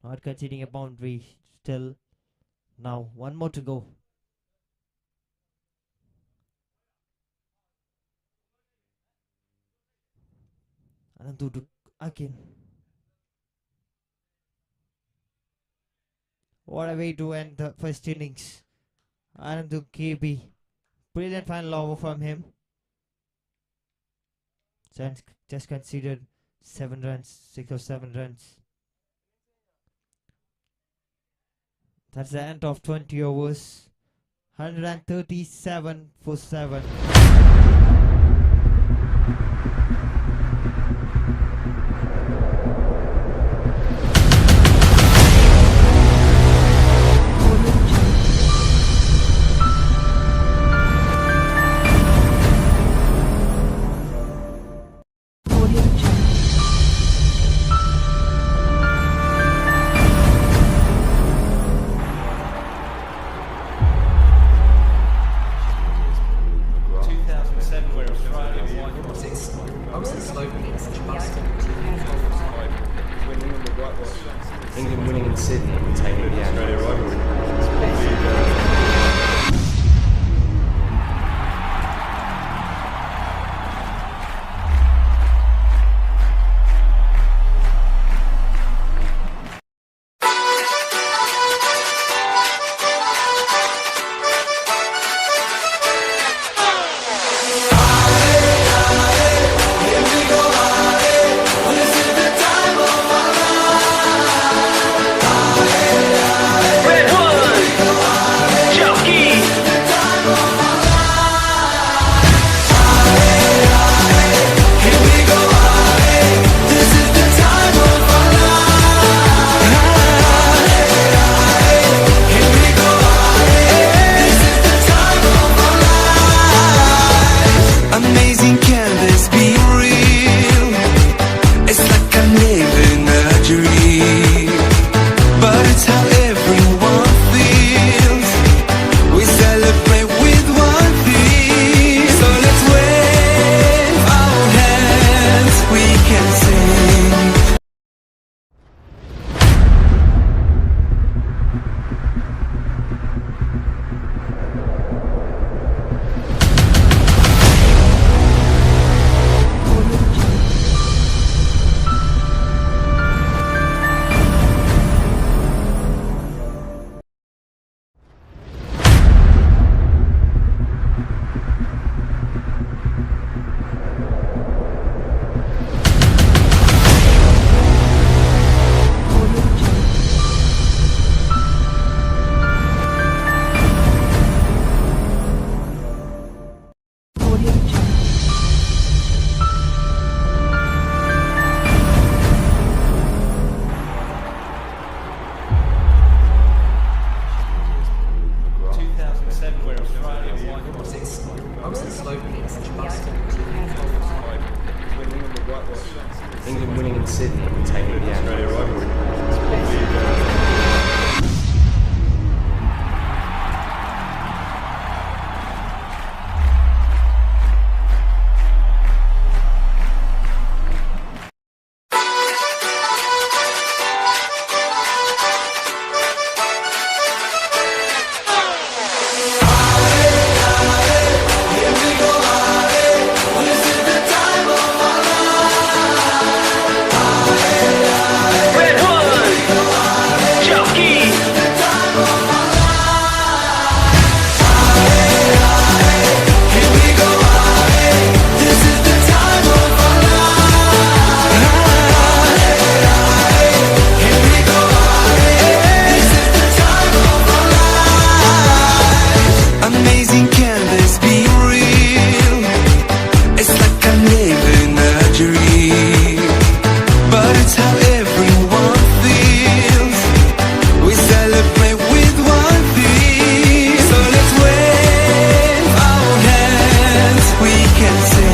Not conceding a boundary still. Now 1 more to go. Anandu to Akin. What a way to end the first innings. Anandu KB. Brilliant final over from him. Just considered 7 runs, 6 or 7 runs. That's the end of 20 overs. 137 for 7. Most of the slow piece is busted. England winning in Sydney and taking the Australia rivalry. Amazing, can this be real? It's like I'm living a dream, but it's how everyone feels. We celebrate with one thing, so let's wave our hands, we can sing. Most of the slow piece is busted. England winning in Sydney and taking the Australia rivalry. Amazing, can this be real? It's like I'm living a dream, but it's how everyone feels. We celebrate with one thing, so let's wave our hands, we can sing.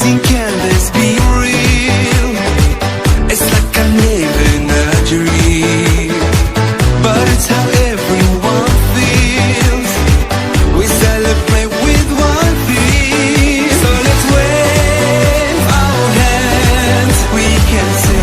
amazing, can this be real? It's like I'm living a dream, but it's how everyone feels. We celebrate with one thing, so let's wave our hands, we can sing.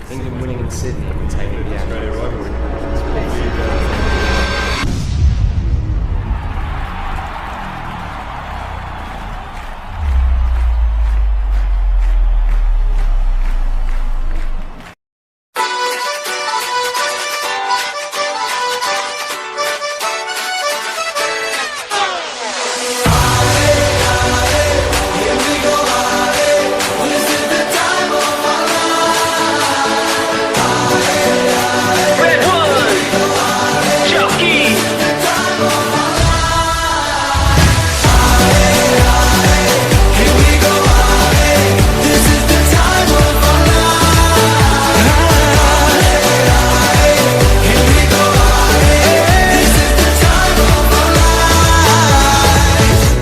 England winning in Sydney and taking the Australia rivalry.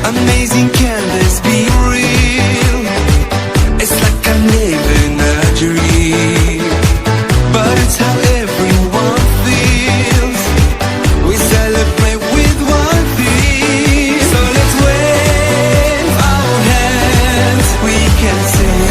Amazing, can this be real? It's like I'm living a dream, but it's how everyone feels. We celebrate with one thing, so let's wave our hands, we can sing.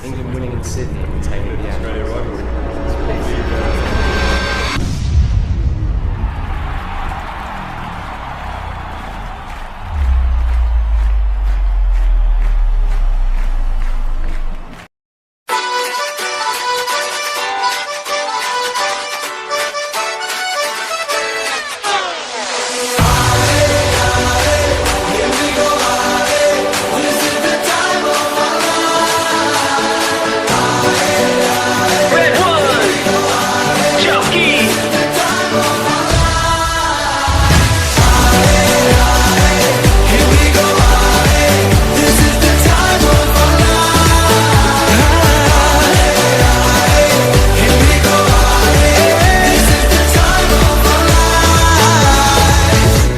England winning in Sydney and taking the Australia rivalry.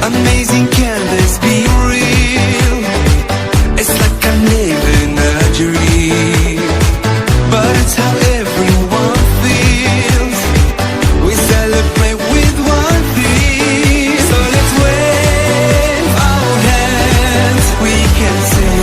Amazing, can this be real? It's like I live in a dream, but it's how everyone feels. We celebrate with one thing, so let's wave our hands. We can sing.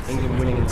England winning in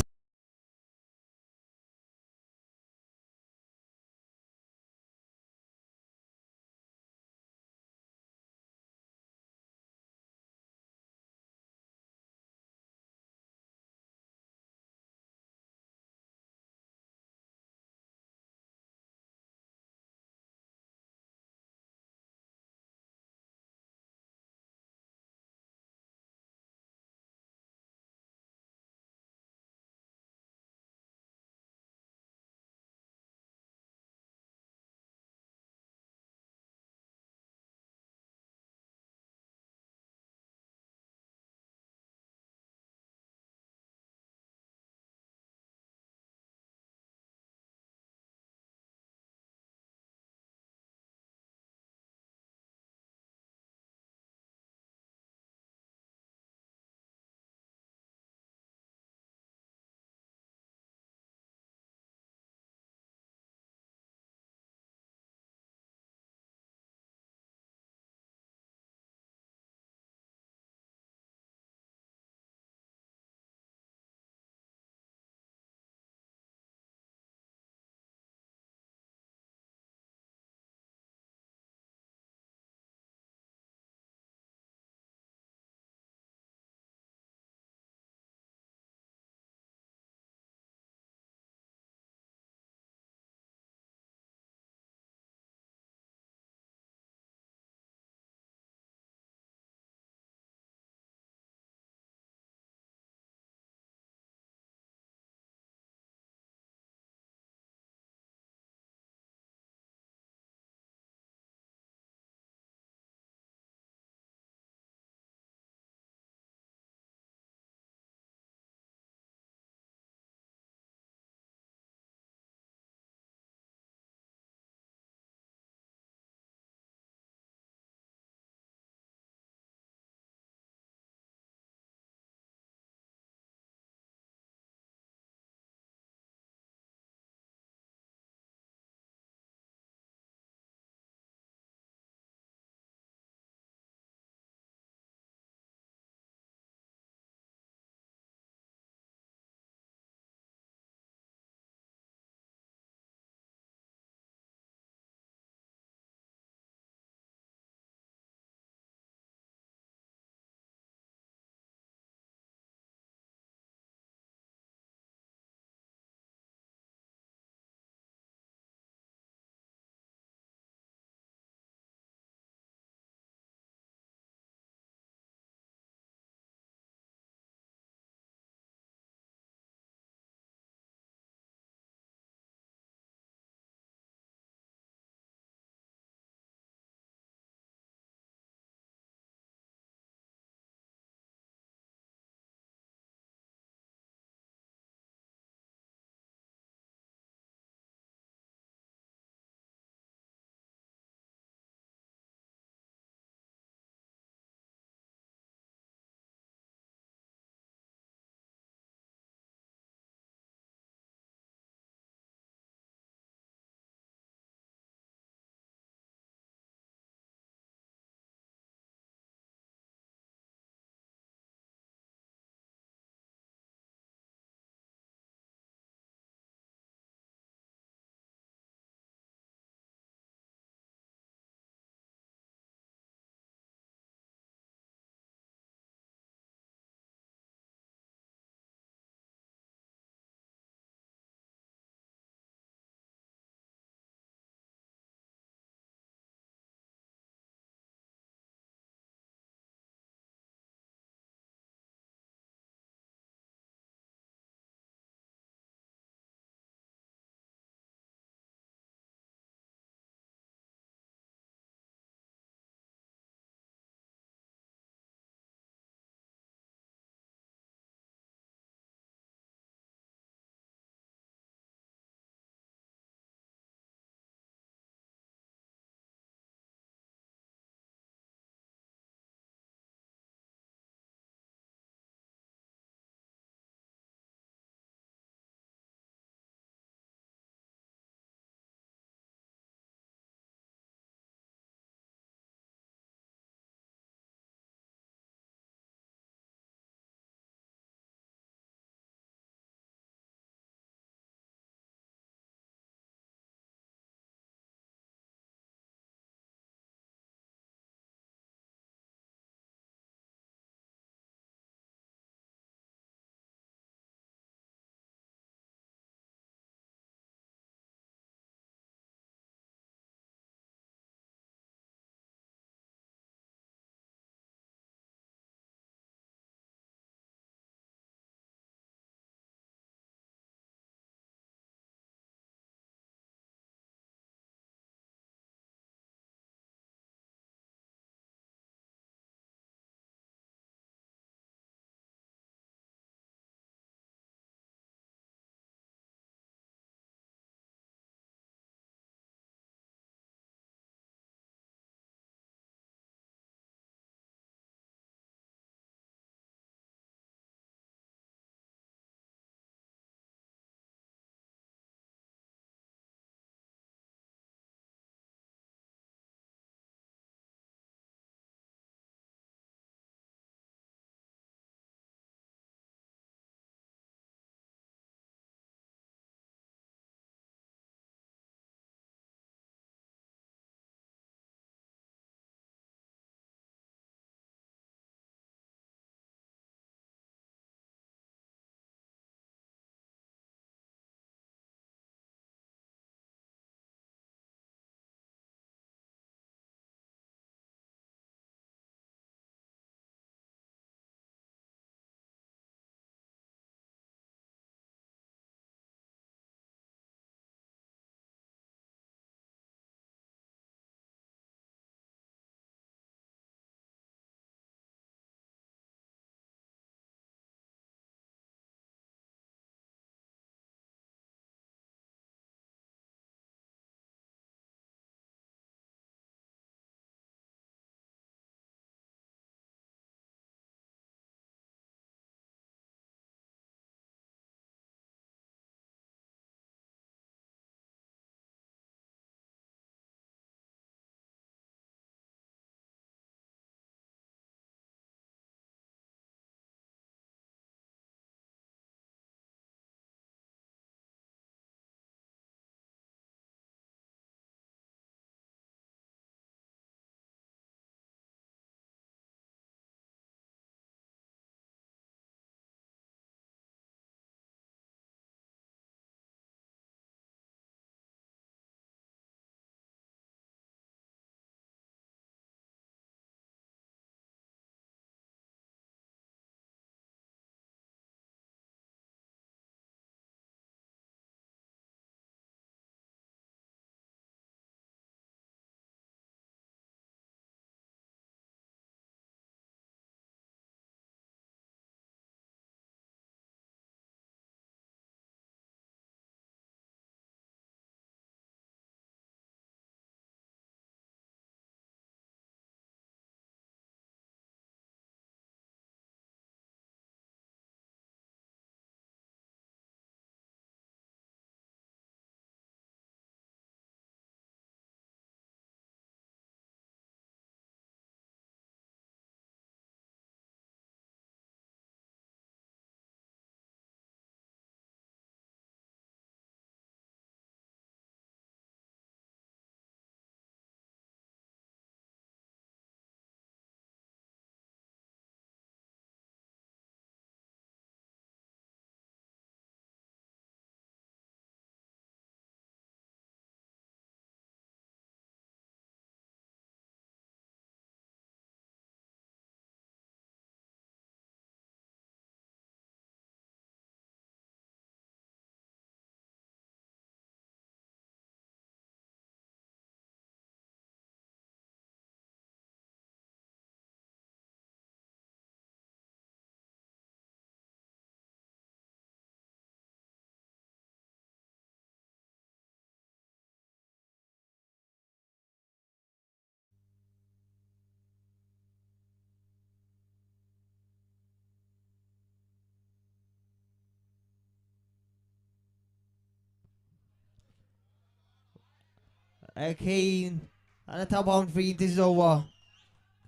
Again, another boundary. This is over.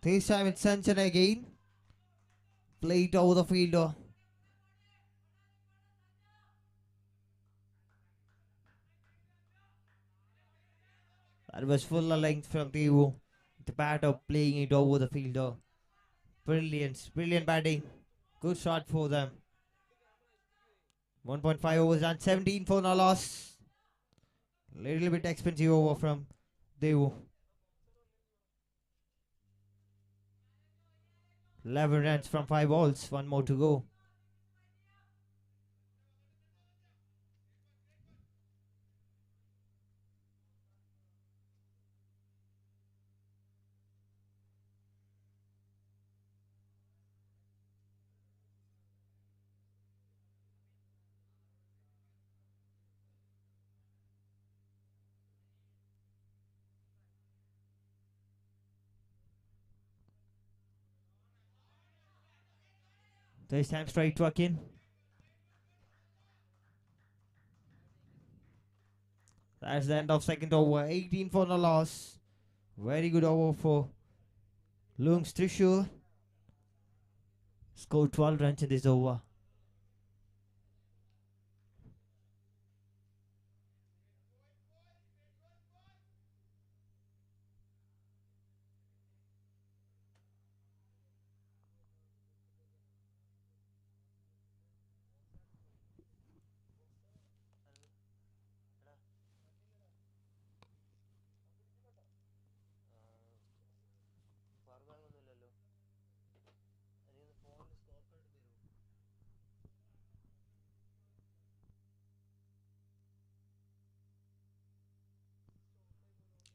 This time it's Sanchan again. Played over the fielder. That was full length from Devo. The batter playing it over the fielder. Brilliant batting. Good shot for them. 1.5 overs and 17 for no loss. Little bit expensive over from Devo. 11 runs from 5 balls. One more to go. This time straight work in. That's the end of second over. 18 for no loss. Very good over for LOONGS THRISSUR. Scored 12 runs in this over.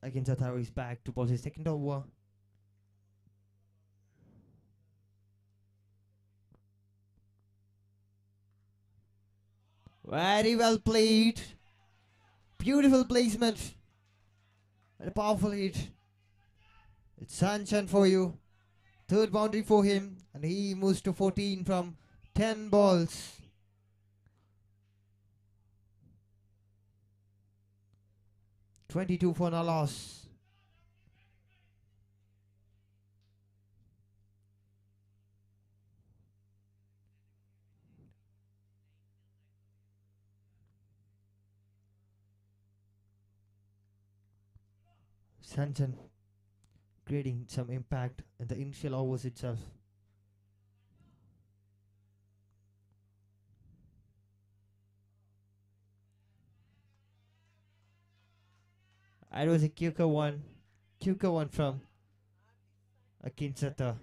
Again, Sataro is back to bowl his second over. Very well played. Beautiful placement. And a powerful hit. It's Sanchan for you. Third boundary for him. And he moves to 14 from 10 balls. $22 for no loss. Sanchan creating some impact in the initial overs itself. It was a quicker one from Akinsata.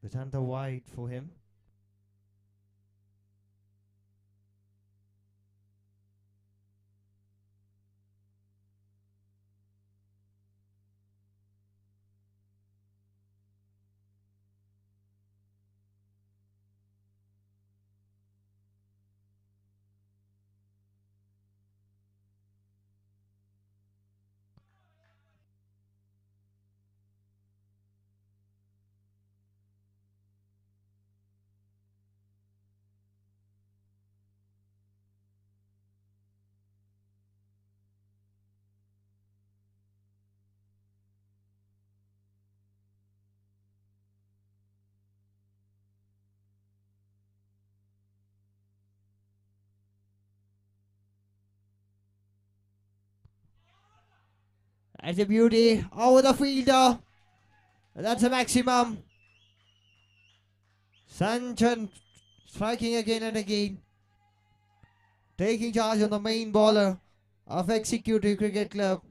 But under wide for him. That's a beauty. Over the fielder. That's a maximum. Sanchan striking again and again. Taking charge on the main bowler of Executive Cricket Club.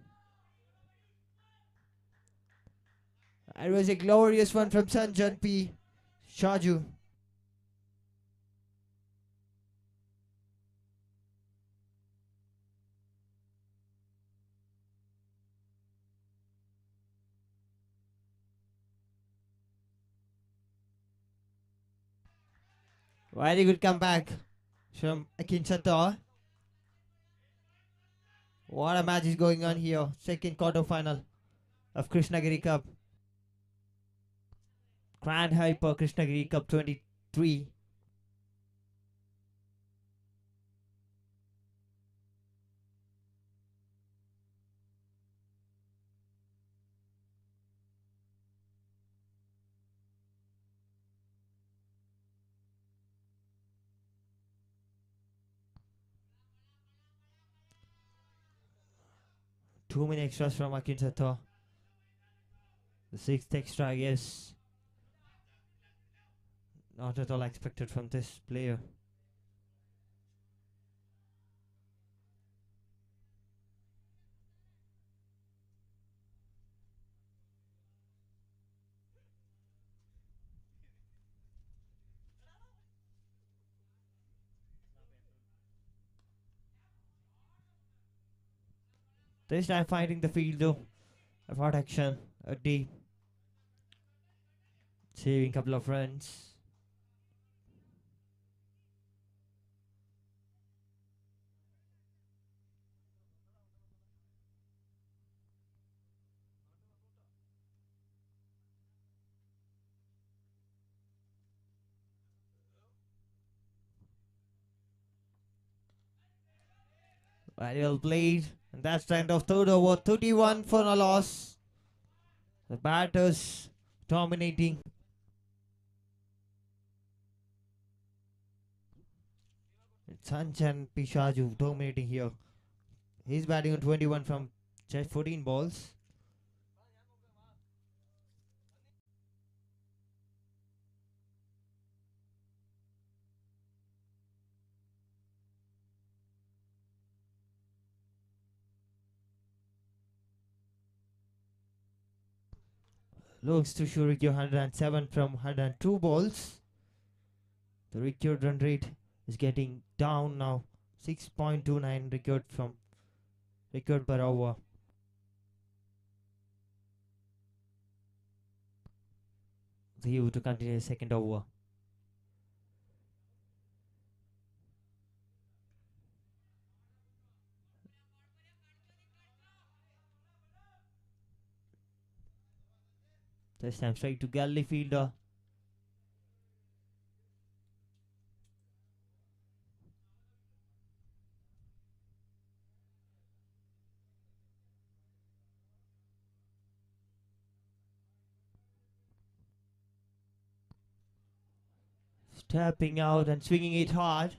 It was a glorious one from Sanchan P. Shaju. Very good comeback from Akinsata. What a match is going on here. Second quarter final of Krishnagiri Cup. Grand Hyper Krishnagiri Cup 23. Too many extras from Akinsato. The sixth extra, I guess. Not at all expected from this player. This time finding the field though. A protection, a deep. Saving a couple of runs. Very well played. And that's the end of third over. 31 for a loss. The batters dominating. It's Sanchan Pishaju dominating here. He's batting on 21 from just 14 balls. Looks to show Ricky 107 from 102 balls. The record run rate is getting down now. 6.29 record per over. He to continue the second over. This time straight to galley fielder. Stepping out and swinging it hard.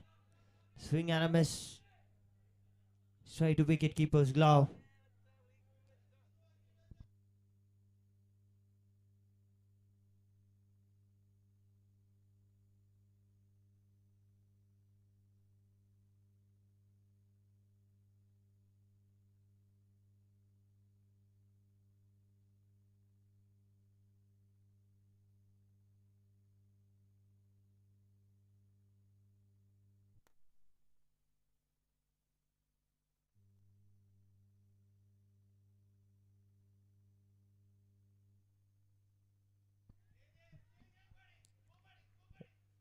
Swing and a miss. Straight to wicket keeper's glove.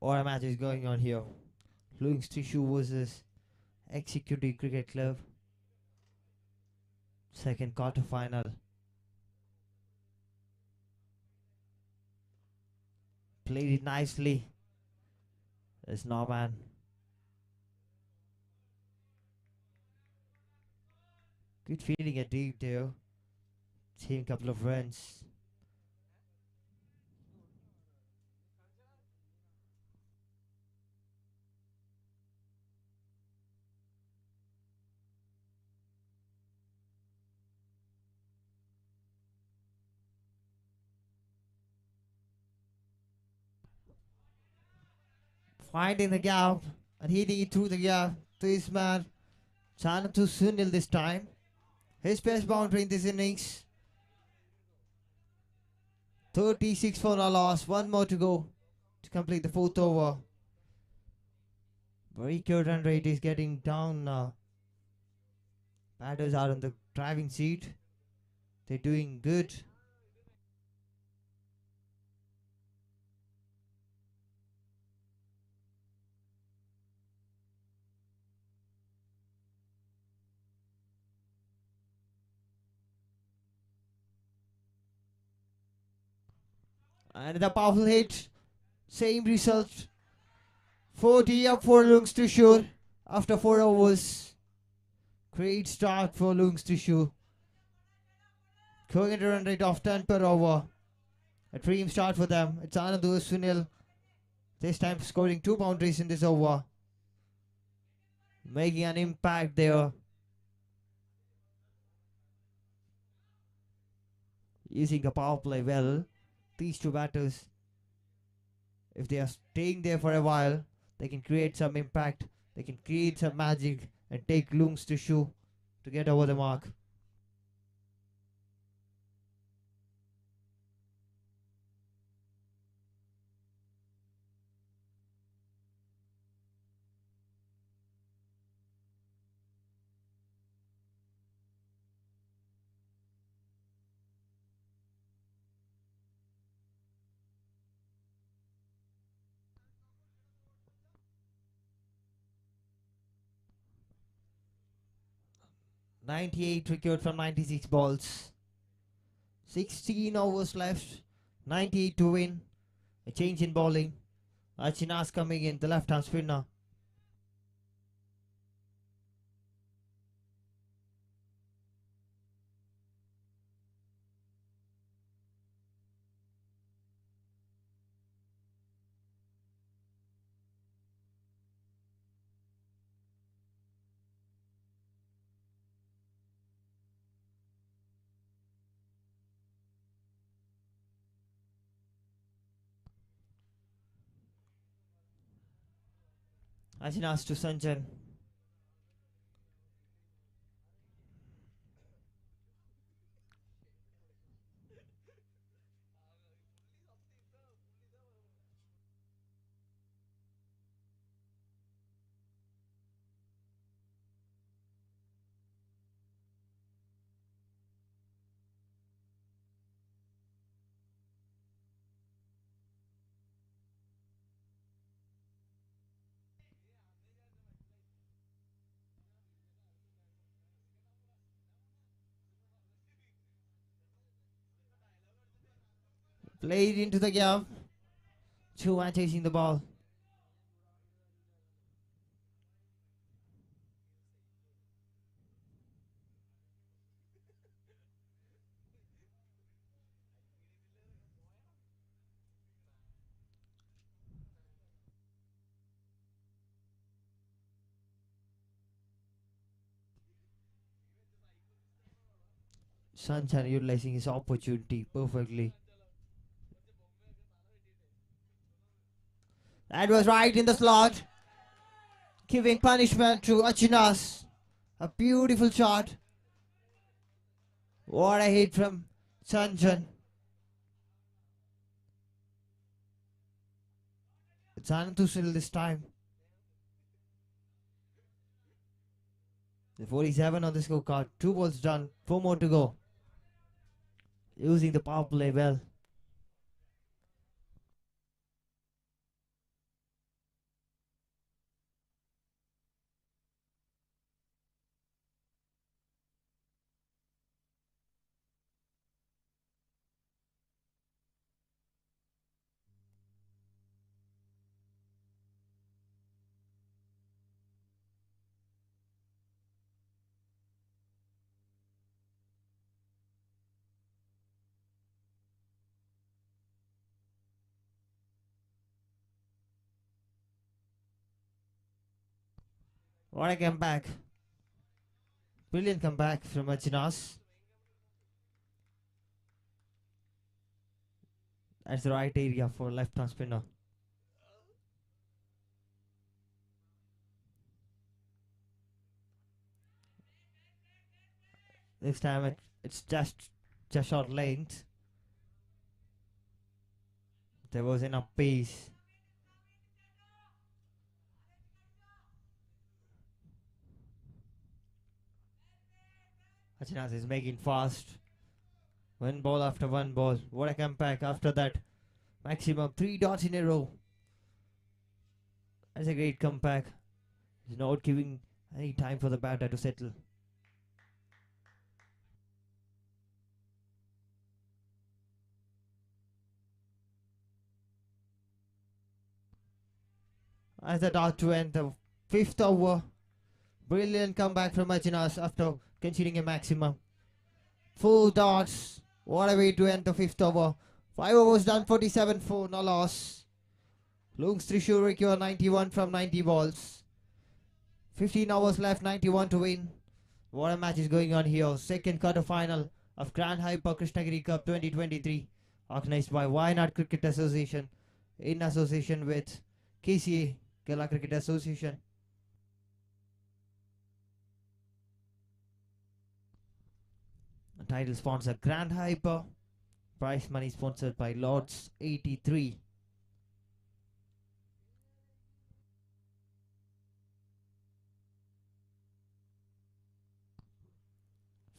What a match is going on here. Loongs Tissue versus Executive Cricket Club. Second quarter final. Played it nicely. There's Norman. Good feeling at deep there. Saving a couple of runs. Finding the gap and hitting it through the gap to his man. Channel to Sunil this time. His best boundary in this innings. 36 for a loss. One more to go to complete the fourth over. Record run rate is getting down now. Batters are on the driving seat. They're doing good. And the powerful hit. Same result. 40 up for Loongs Tissue after 4 overs. Great start for Loongs Tissue. Going at a run rate of 10 per over. A dream start for them. It's Anandu Sunil. This time scoring 2 boundaries in this over. Making an impact there. using a power play well. These two batters, if they are staying there for a while, they can create some impact, they can create some magic and take Loongs to shoe to get over the mark. "98 record from 96 balls. 16 overs left. 98 to win. A change in bowling. Archana's coming in, the left-hand spinner. Archana's to Sanjan. Played into the gap. Two-man chasing the ball. Sanjan utilizing his opportunity perfectly. That was right in the slot. Giving punishment to Archana's. A beautiful shot. What a hit from Sanjan. It's Anantusil this time. The 47 on the scorecard. 2 balls done. 4 more to go. Using the power play well. What a comeback. Brilliant comeback from Archana's. That's the right area for left-hand spinner. This time it's just short length. There was enough pace. Archana's is making fast. One ball after one ball. What a comeback after that. Maximum 3 dots in a row. That's a great comeback. He's not giving any time for the batter to settle. As the dot to end the 5th over. Brilliant comeback from Archana's after conceding a maximum. 4 dots. What a way to end the 5th over. 5 overs done, 47-4, no loss. Loongs THRISSUR record 91 from 90 balls. 15 overs left, 91 to win. What a match is going on here. Second quarter final. of Grand Hyper Krishnagiri Cup 2023, organized by Wayanad Cricket Association in association with KCA, Kerala Cricket Association. The title sponsor Grand Hyper. Prize money sponsored by Lords 83.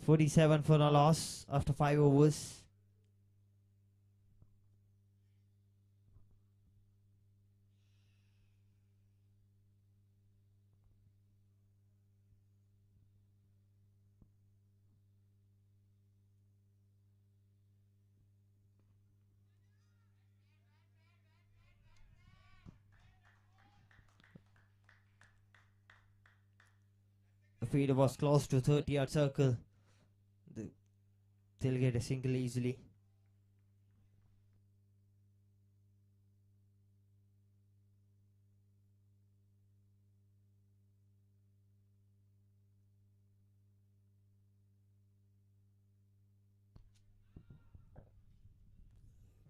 $47 for a loss after 5 overs. The fielder was close to 30-yard circle. They'll get a single easily.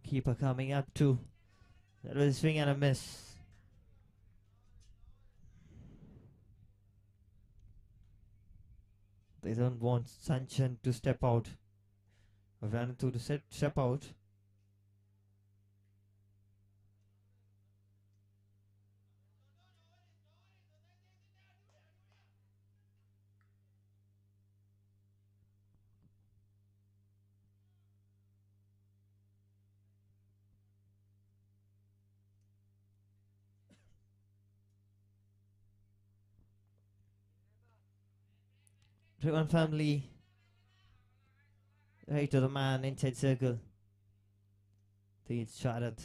Keeper coming up too. That was a swing and a miss. They don't want Sanchan to step out. Ran to the step out. Driven family. Right to the man inside circle. I think it's Sharad.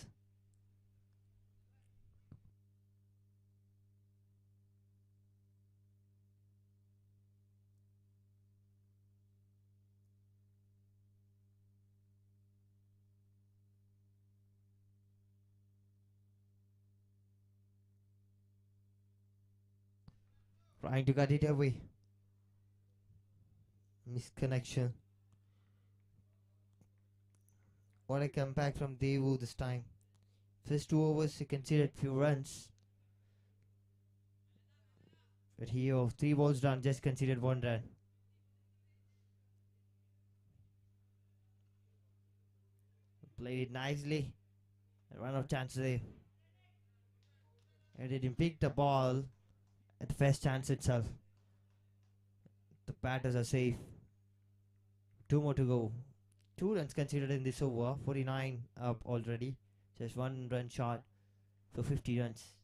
Trying to cut it away. Misconnection. What a comeback from Devu this time. First 2 overs he conceded few runs. But he of 3 balls done just conceded 1 run. Played it nicely. A run of chance there. And didn't pick the ball at the first chance itself. The batters are safe. 2 more to go. 2 runs considered in this over. 49 up already. Just 1 run short for 50 runs.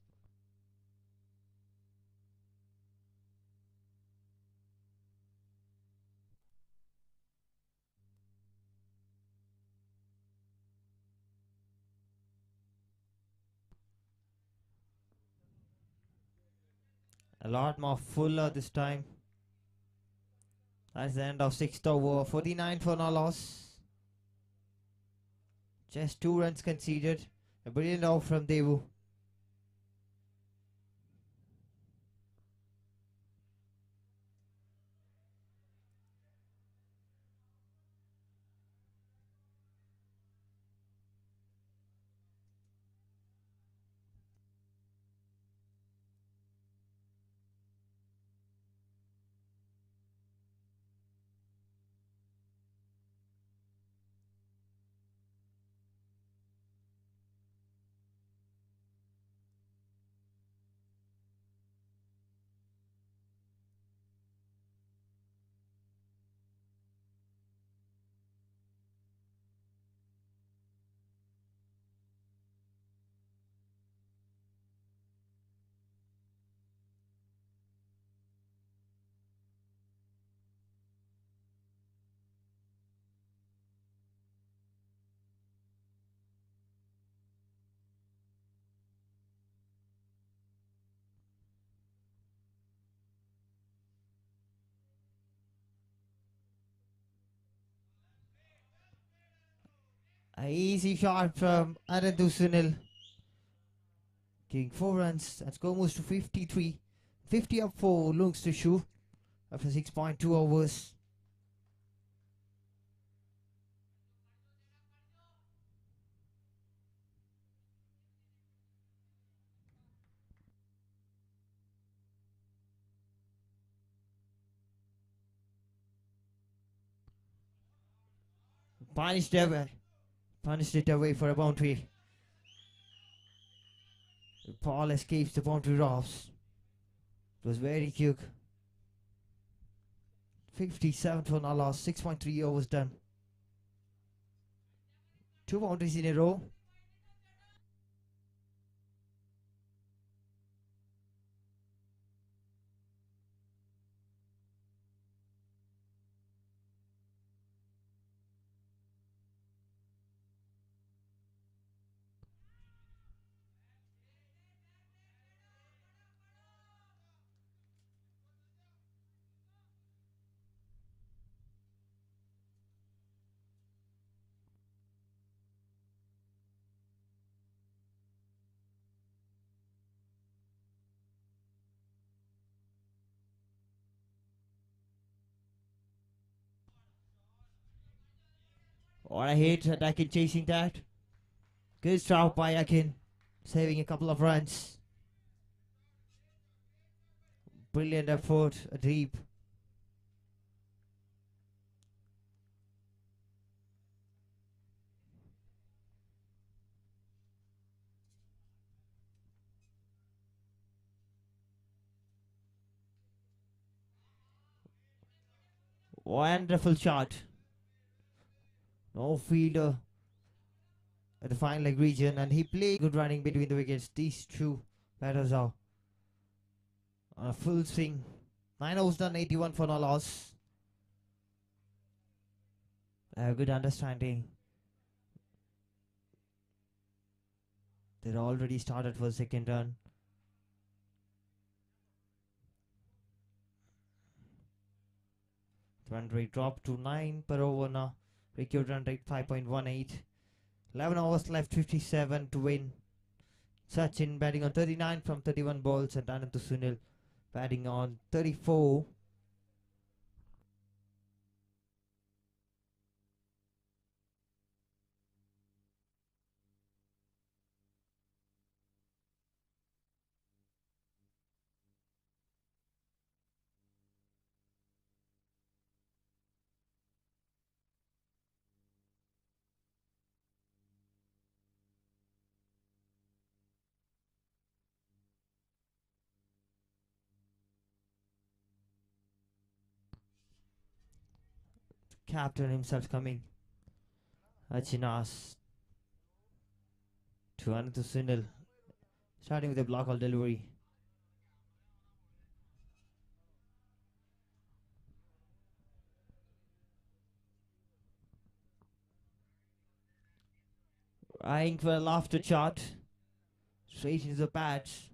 A lot more fuller this time. That's the end of 6th over. 49 for no loss. Just 2 runs conceded. A brilliant out from Devu. A easy shot from Anandu Sunil. Getting 4 runs. And score moves to 53. 50 up for LOONGS to shoot after 6.2 overs. Punished it away for a boundary. Paul escapes the boundary ropes. It was very quick. 57 for no loss. 6.3 overs done. 2 boundaries in a row. What I hate attacking chasing that. Good start by Akin, saving a couple of runs. Brilliant effort, a deep. Wonderful shot. No fielder at the fine leg region, and he played good running between the wickets. These two batters are on a full swing. 9 overs done, 81 for no loss. A good understanding. They're already started for the second run. Run rate dropped to 9 per over now. Record run rate 5.18. 11 overs left, 57 to win. Sachin batting on 39 from 31 balls, and Anand Sunil batting on 34. Captain himself coming. Achinas to Anand Sunil. Starting with a block or delivery. Eyeing for a laughter shot. Straight into the patch.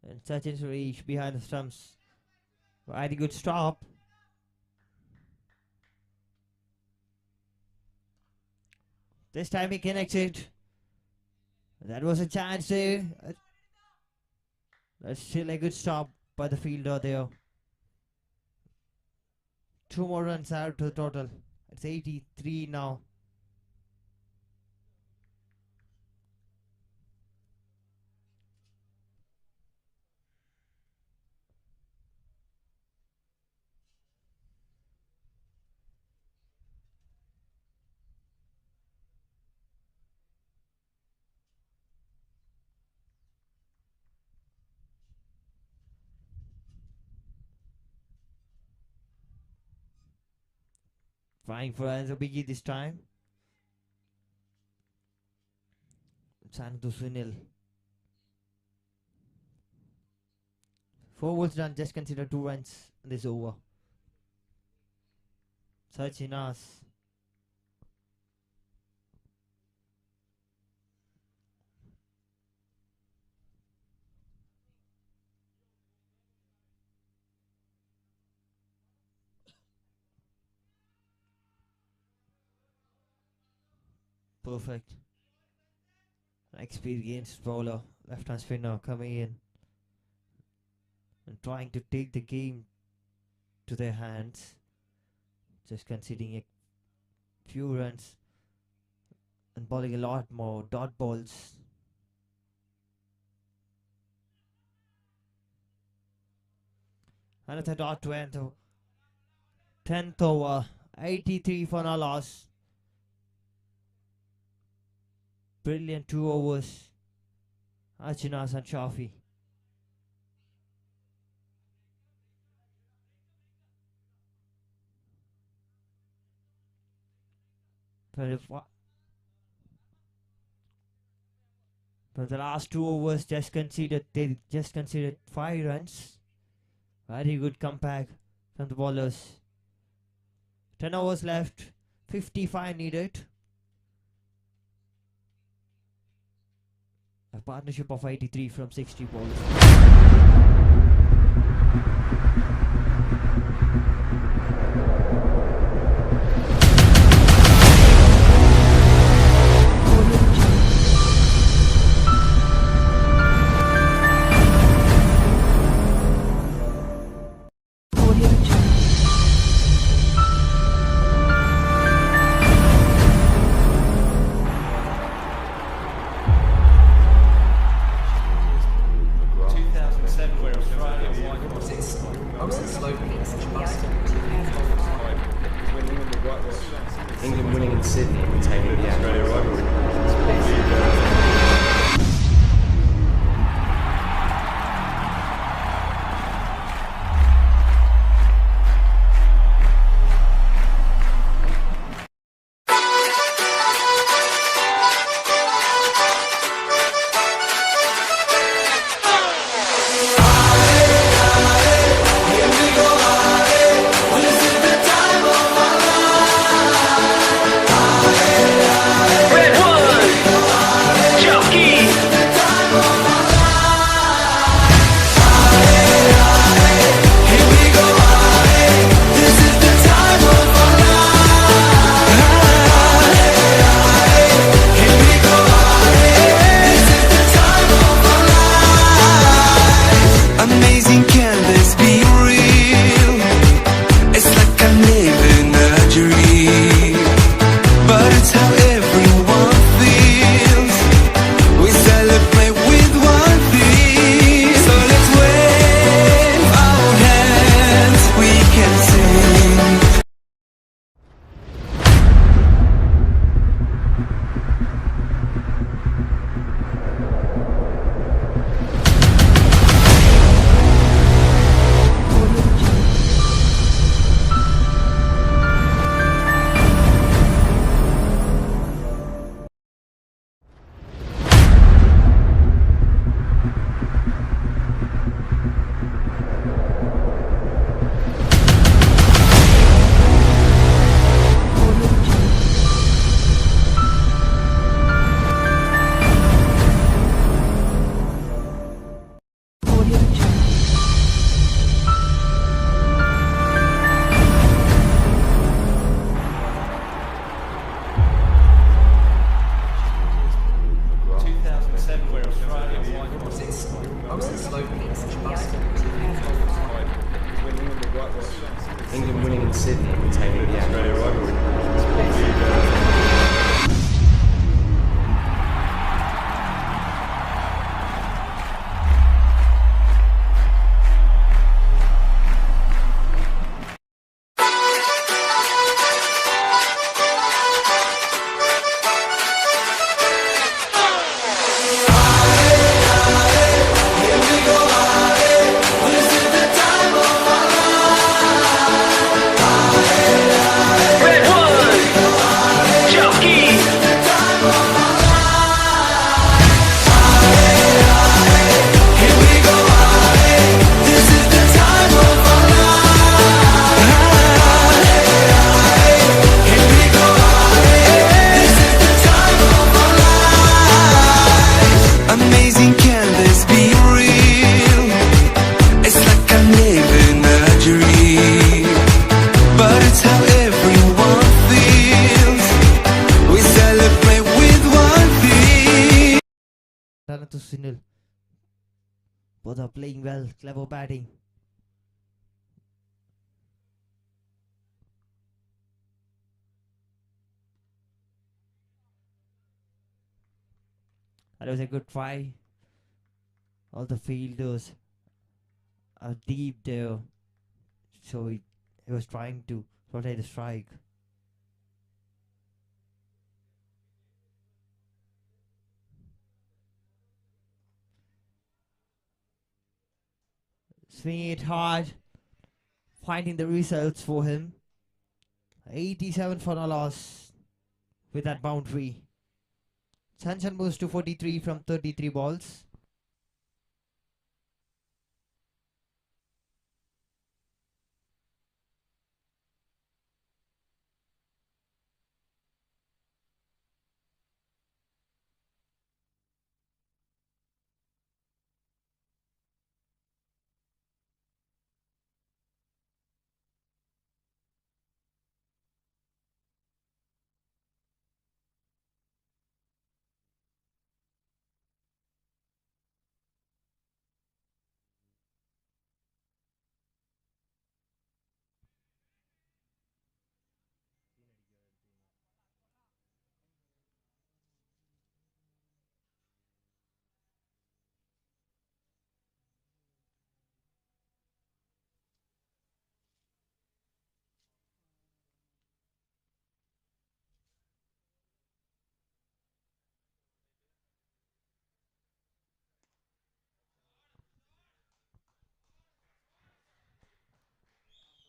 And Sachin's reach behind the stumps. Very good stop. This time he connected. That was a chance there. That's still a good stop by the fielder there. 2 more runs out to the total. It's 83 now. Trying for another biggie this time. Sandu Sunil. 4 balls done, just consider 2 runs in this over. Sachinas. Perfect. Experienced bowler, left-hand spinner coming in and trying to take the game to their hands. Just conceding a few runs and bowling a lot more dot balls. Another dot to end the 10th over 83 for no loss. Brilliant 2 overs. Arjunas and Shafi. But the last 2 overs they just conceded 5 runs. Very good comeback from the bowlers. 10 overs left, 55 needed. A partnership of 83 from 60 balls. England winning in Sydney and taking the Australia rivalry. Amazing, can this be real? It's like I live in a dream, but it's how everyone feels. We celebrate with one thing, so let's wave our hands, we can sing. England winning in Sydney and taking the Australia rivalry. Amazing, can this be real? It's like I live in a dream, but it's how everyone feels. We celebrate with one thing. Run to Sunil. Both are playing well, clever batting. That was a good try. All the fielders are deep there, so he was trying to rotate the strike. swinging it hard, finding the results for him. 87 for no loss with that boundary. Sanchan moves to 43 from 33 balls.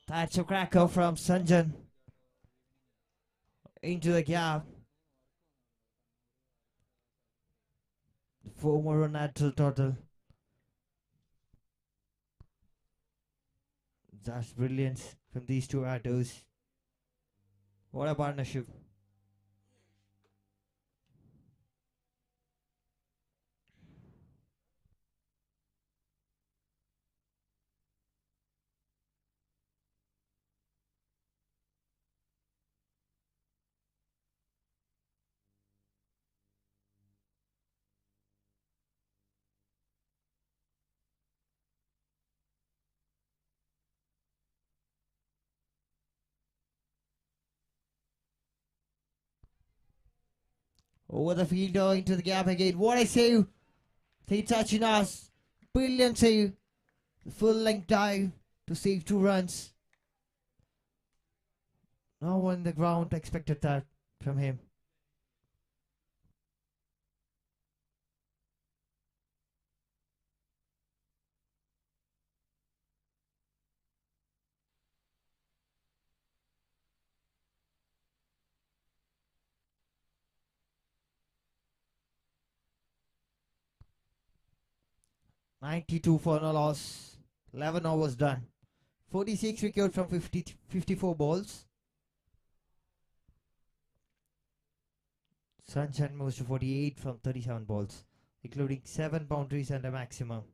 That's a cracker from Sanjan into the gap. 4 more run natural total. That's brilliance from these two batters. What a partnership. Over the fielder into the gap again. What a save! They touching us. Brilliant save. Full length dive to save 2 runs. No one on the ground expected that from him. "92 for no loss. 11 overs done. 46 wickets from 54 balls. Sunshine moves to 48 from 37 balls, including 7 boundaries and a maximum.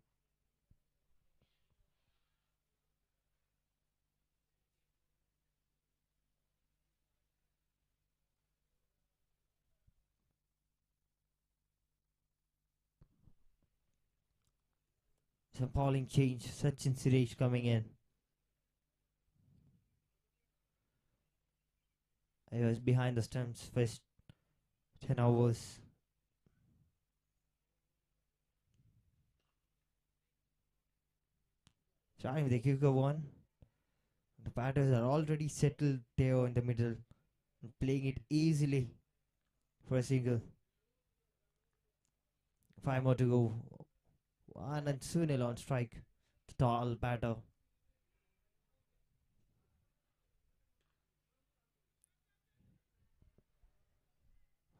Some polling change. Sachin Suresh coming in. He was behind the stumps first 10 overs. Trying with the kicker one. The batters are already settled there in the middle and playing it easily for a single. 5 more to go. 1 and Sunil on strike. Tall batter.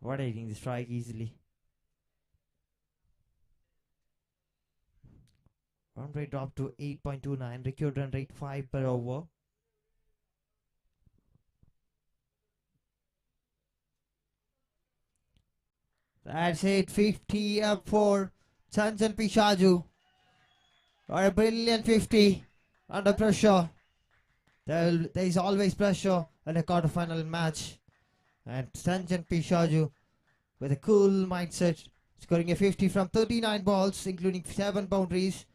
Rotating the strike easily. Run rate dropped to 8.29. Record run rate 5 per over. That's it. 50 up for Sanjan Pishaju. Or a brilliant 50 under pressure. There is always pressure in a quarterfinal match. And Sanjan Pishaju with a cool mindset, scoring a 50 from 39 balls, including 7 boundaries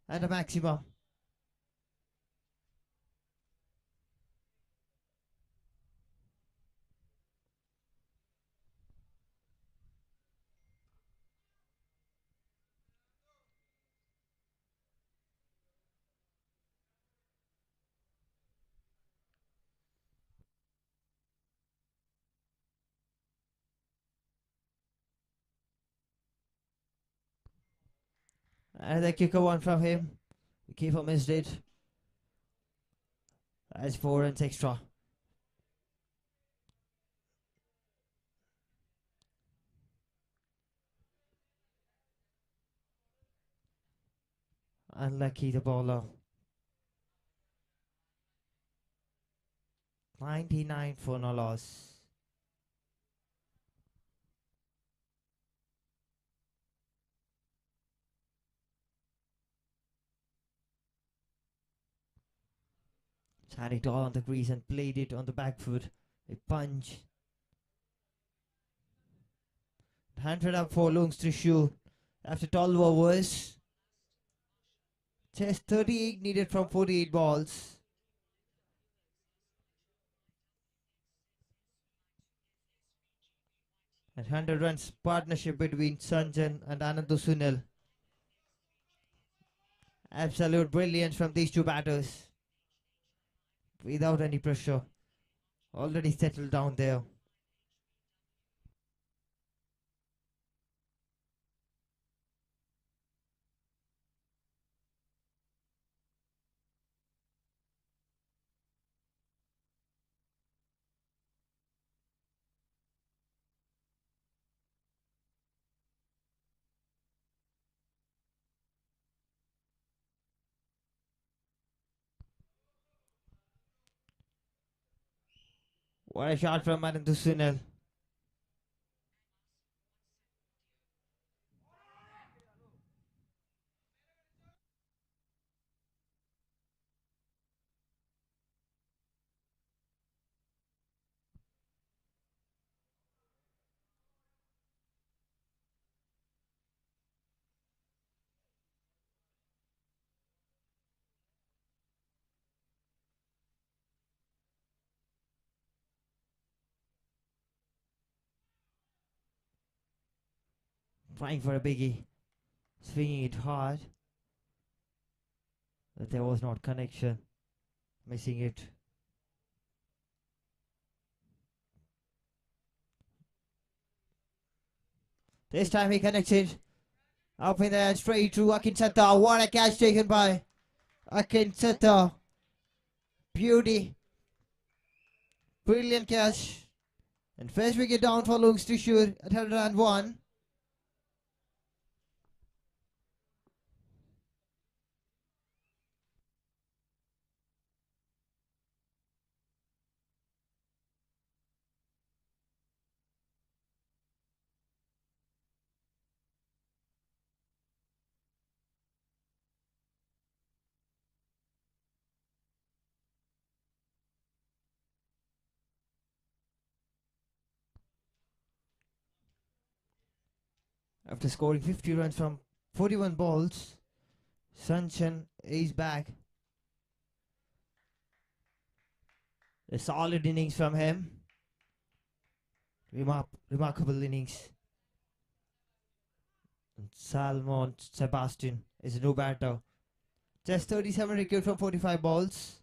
and a maximum. And the kicker one from him. keeper missed it. That's 4 runs extra. Unlucky the bowler. 99 for no loss. Had it all on the crease and played it on the back foot. A punch. 100 up for Loongs THRISSUR after 12 overs. Just 38 needed from 48 balls. And 100 runs partnership between Sanjan and Anandu Sunil. Absolute brilliance from these two batters. Without any pressure. Already settled down there. What a shot from Anandu Sunil. Trying for a biggie. Swinging it hard. But there was not connection. Missing it. This time he connected. Up in there, straight to Akinchata. What a catch taken by Akinchata. Beauty. Brilliant catch. And first wicket down for Loongs THRISSUR at 101. After scoring 50 runs from 41 balls, Sanchan is back. A solid innings from him. Remarkable innings. And Salmon Sebastian is a new batter. Just 37 wickets from 45 balls.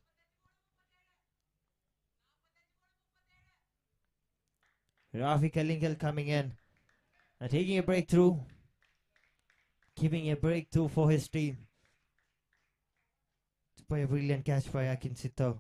Rafi Kalingel coming in and taking a breakthrough. Giving a breakthrough for his team. By a brilliant catch by Akinchata.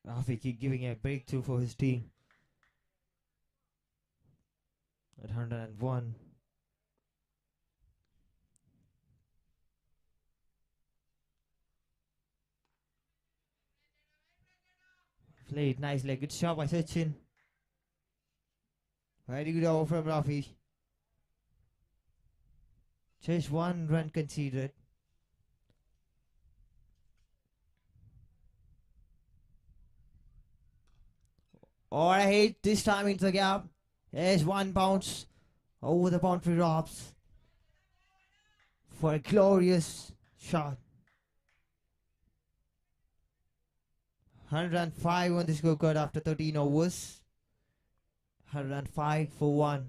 Rafi keep giving a breakthrough for his team. At 101. Played nicely. Good shot by Sachin. Very good over from Rafi. Just 1 run conceded. Or I hate this time into the gap. There's 1 bounce over the boundary robs for a glorious shot. 105 on the scorecard after 13 overs. 105 for 1.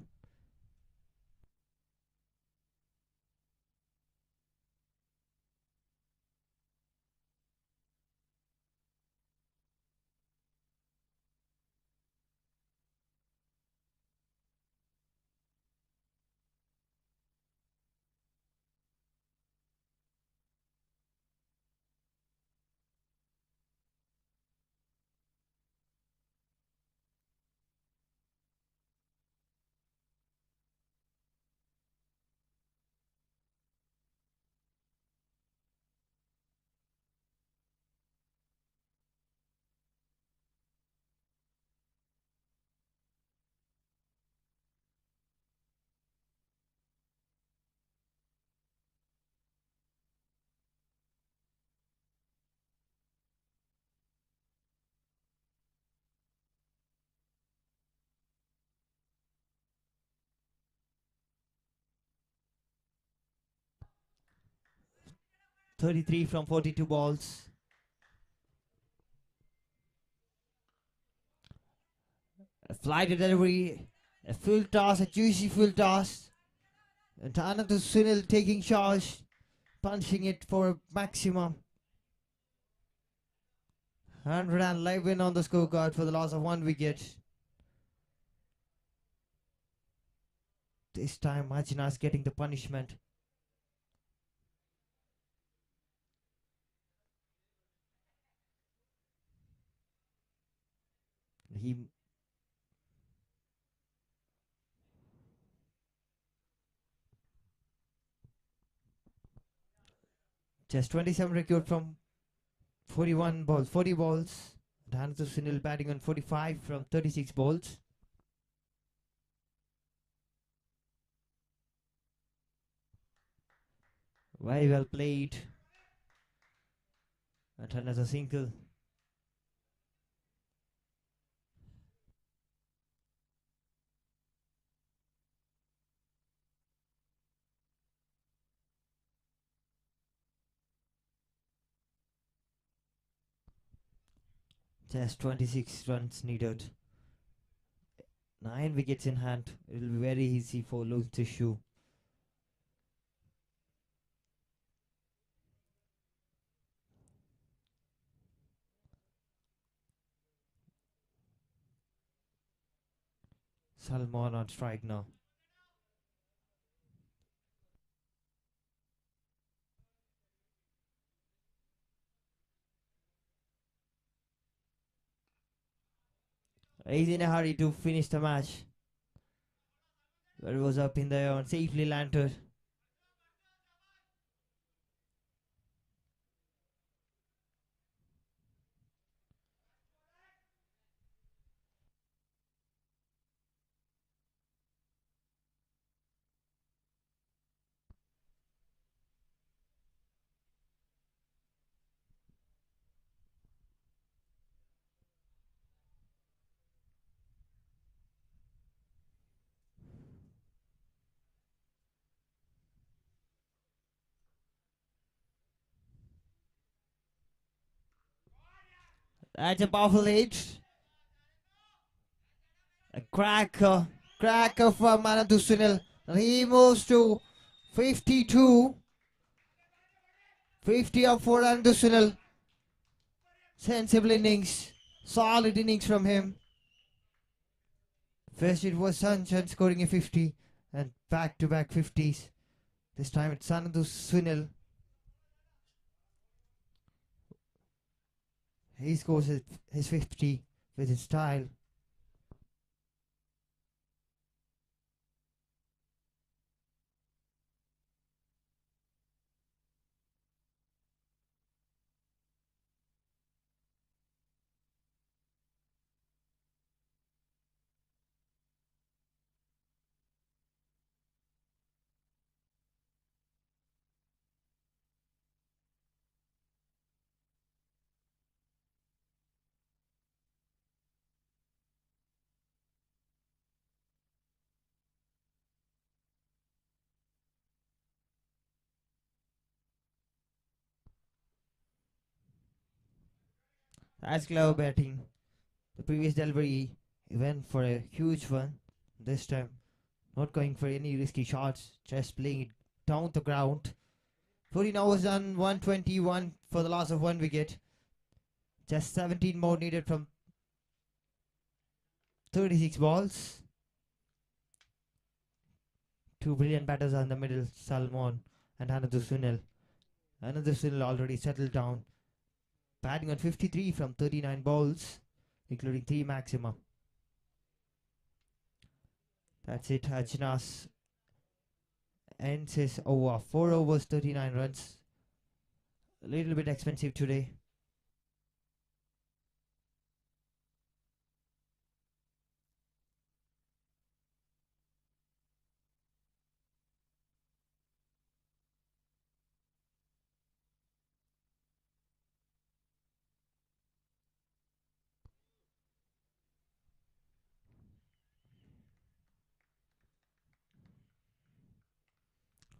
.33 from 42 balls. A fly to delivery, a full toss, a juicy full toss. And Anand Sunil taking charge, punching it for a maximum. 111 on the scorecard for the loss of 1 wicket. This time Majina's getting the punishment. He just 27 record from 40 balls. Anand Sunil batting on 45 from 36 balls. Very well played. And another single. Just 26 runs needed. 9 wickets in hand. It will be very easy for Loongs to shoot. Salman on strike now. He's in a hurry to finish the match. But it was up in the air and safely landed. That's a powerful hit. A cracker from Anand Sunil. He moves to 52. 50 up for Anand Sunil. Sensible innings. Solid innings from him. First it was Sanchan scoring a 50 and back-to-back 50s. This time it's Anand Sunil. He scores his 50 with his style. That's clever batting. The previous delivery, he went for a huge one. This time, not going for any risky shots, just playing it down the ground. 14 overs done, 121 for the loss of 1 wicket. Just 17 more needed from 36 balls. Two brilliant batters are in the middle, Salmon and Another Sunil. Another Sunil already settled down, batting on 53 from 39 balls, including 3 maximum. That's it. Ajnas ends his over. 4 overs, 39 runs. A little bit expensive today.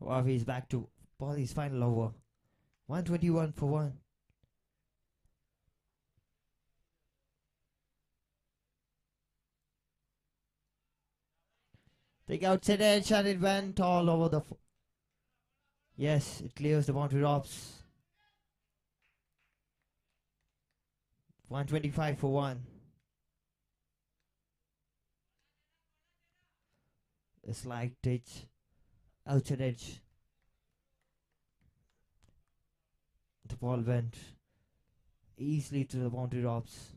Wow, he's back to ball his final over. 121 for 1. Take outside edge and it went all over the. Yes, it clears the boundary ropes. 125 for 1. A slight ditch. Outside edge. The ball went easily to the boundary ropes.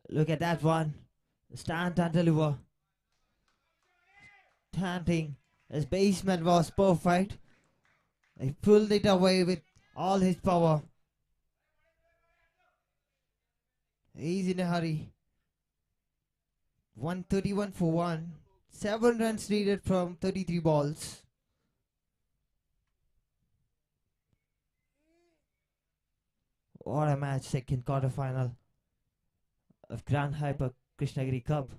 Look at that one. Stand and deliver. Standing. His baseman was perfect. He pulled it away with all his power. He's in a hurry. 131 for 1. 7 runs needed from 33 balls. What a match, second quarter final of Grand Hyper Krishnagiri Cup.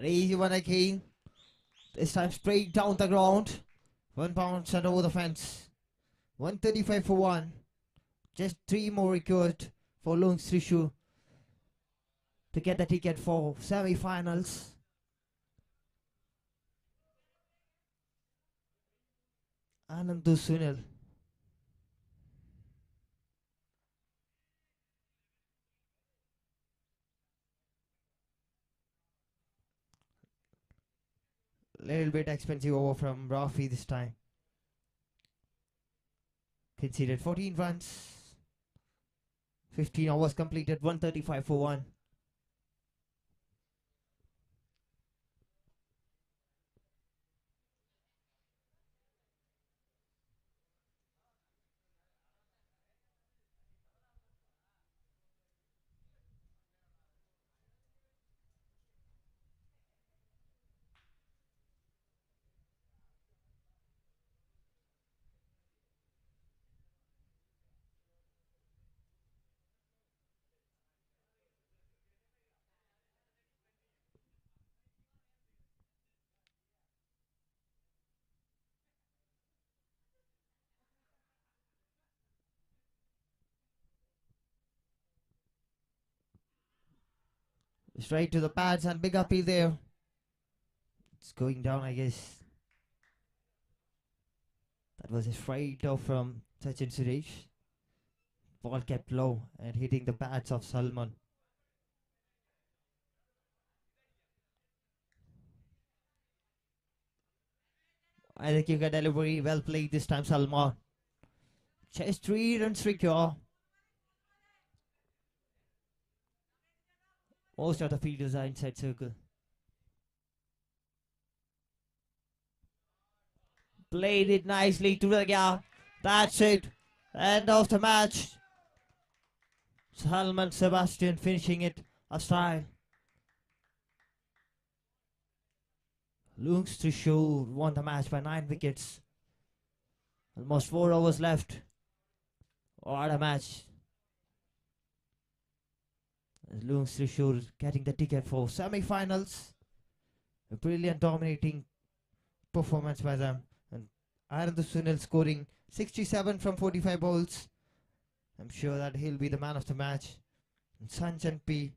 Easy one again. This time straight down the ground. 1 bounce and over the fence. 135 for 1. Just 3 more required for LOONGS THRISSUR to get the ticket for semi-finals. Anandu Sunil. Little bit expensive over from Rafi this time. Conceded 14 runs. 15 overs completed. 135 for 1. Straight to the pads and big appeal there. It's going down, I guess. That was a straight off from Sachin Suresh. Ball kept low and hitting the pads of Salman. I think you got delivery. Well played this time, Salman. Chase 3 runs secure. Most of the fielders are inside circle. Played it nicely to the gap. That's it. End of the match. Salman Sebastian finishing it a style. LOONGS THRISSUR won the match by 9 wickets. Almost 4 overs left. What a match. LOONGS THRISSUR getting the ticket for semi-finals. A brilliant dominating performance by them. And Arvind Sunil scoring 67 from 45 balls. I'm sure that he'll be the man of the match. And Sanjan P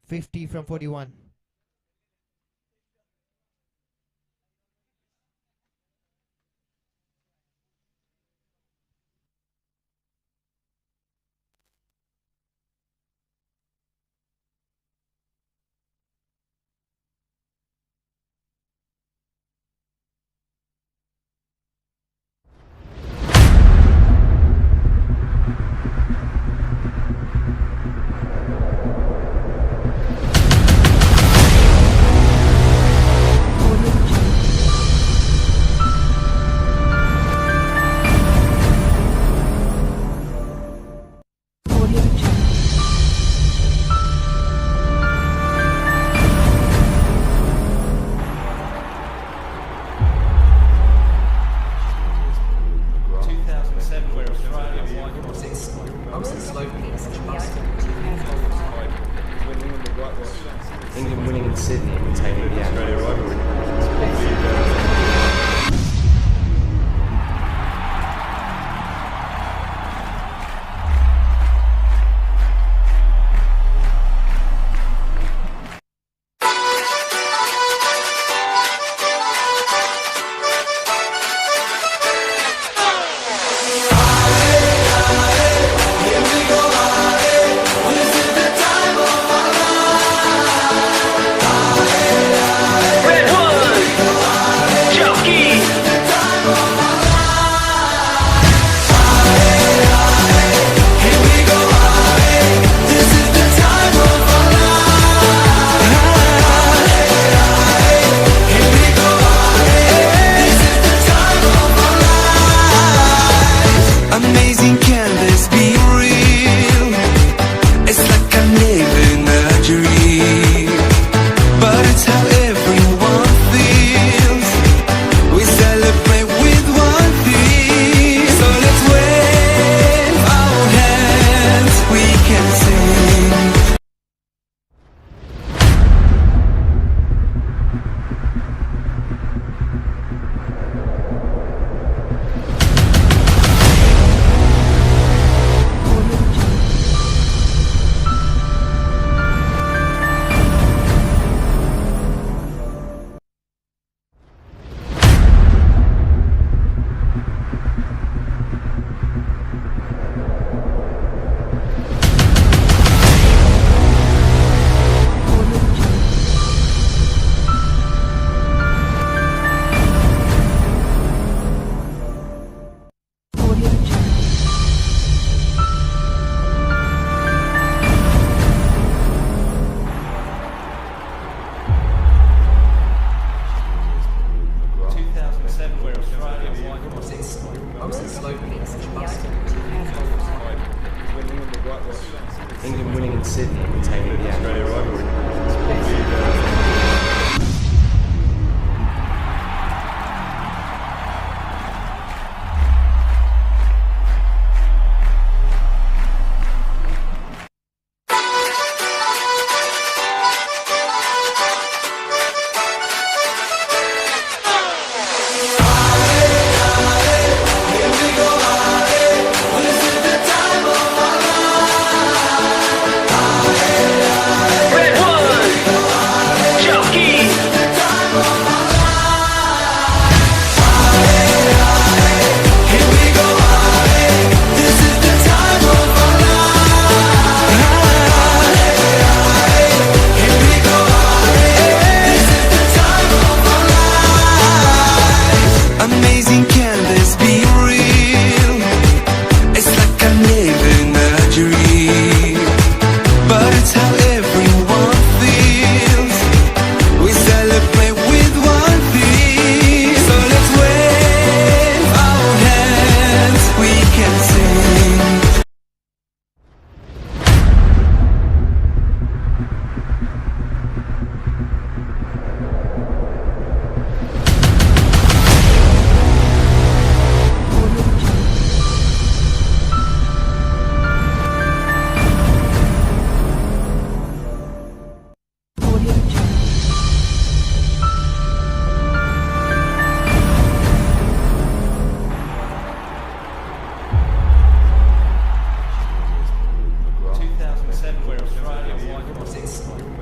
50 from 41. England winning in Sydney and taking the Australia rivalry. Red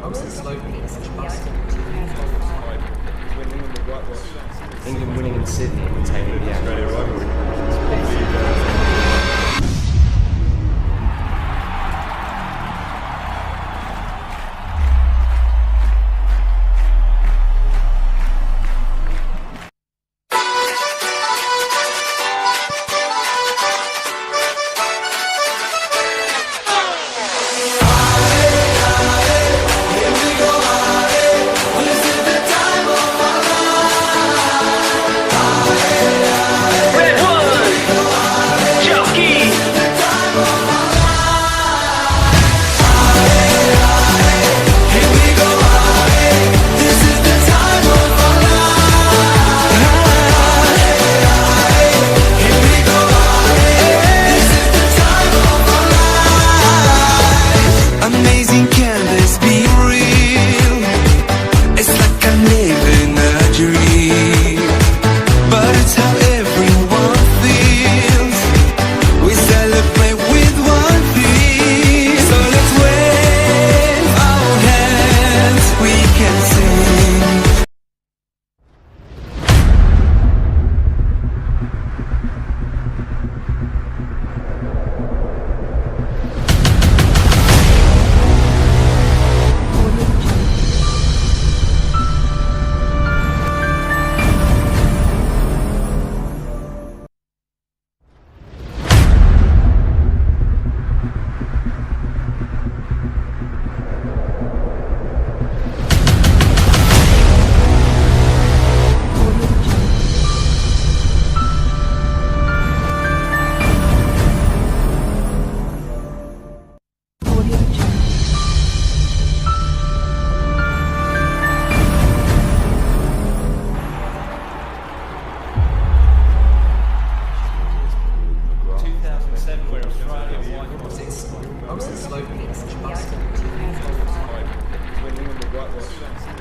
Youngsters locally are such a bust. England winning in Sydney will take the Australia rivalry.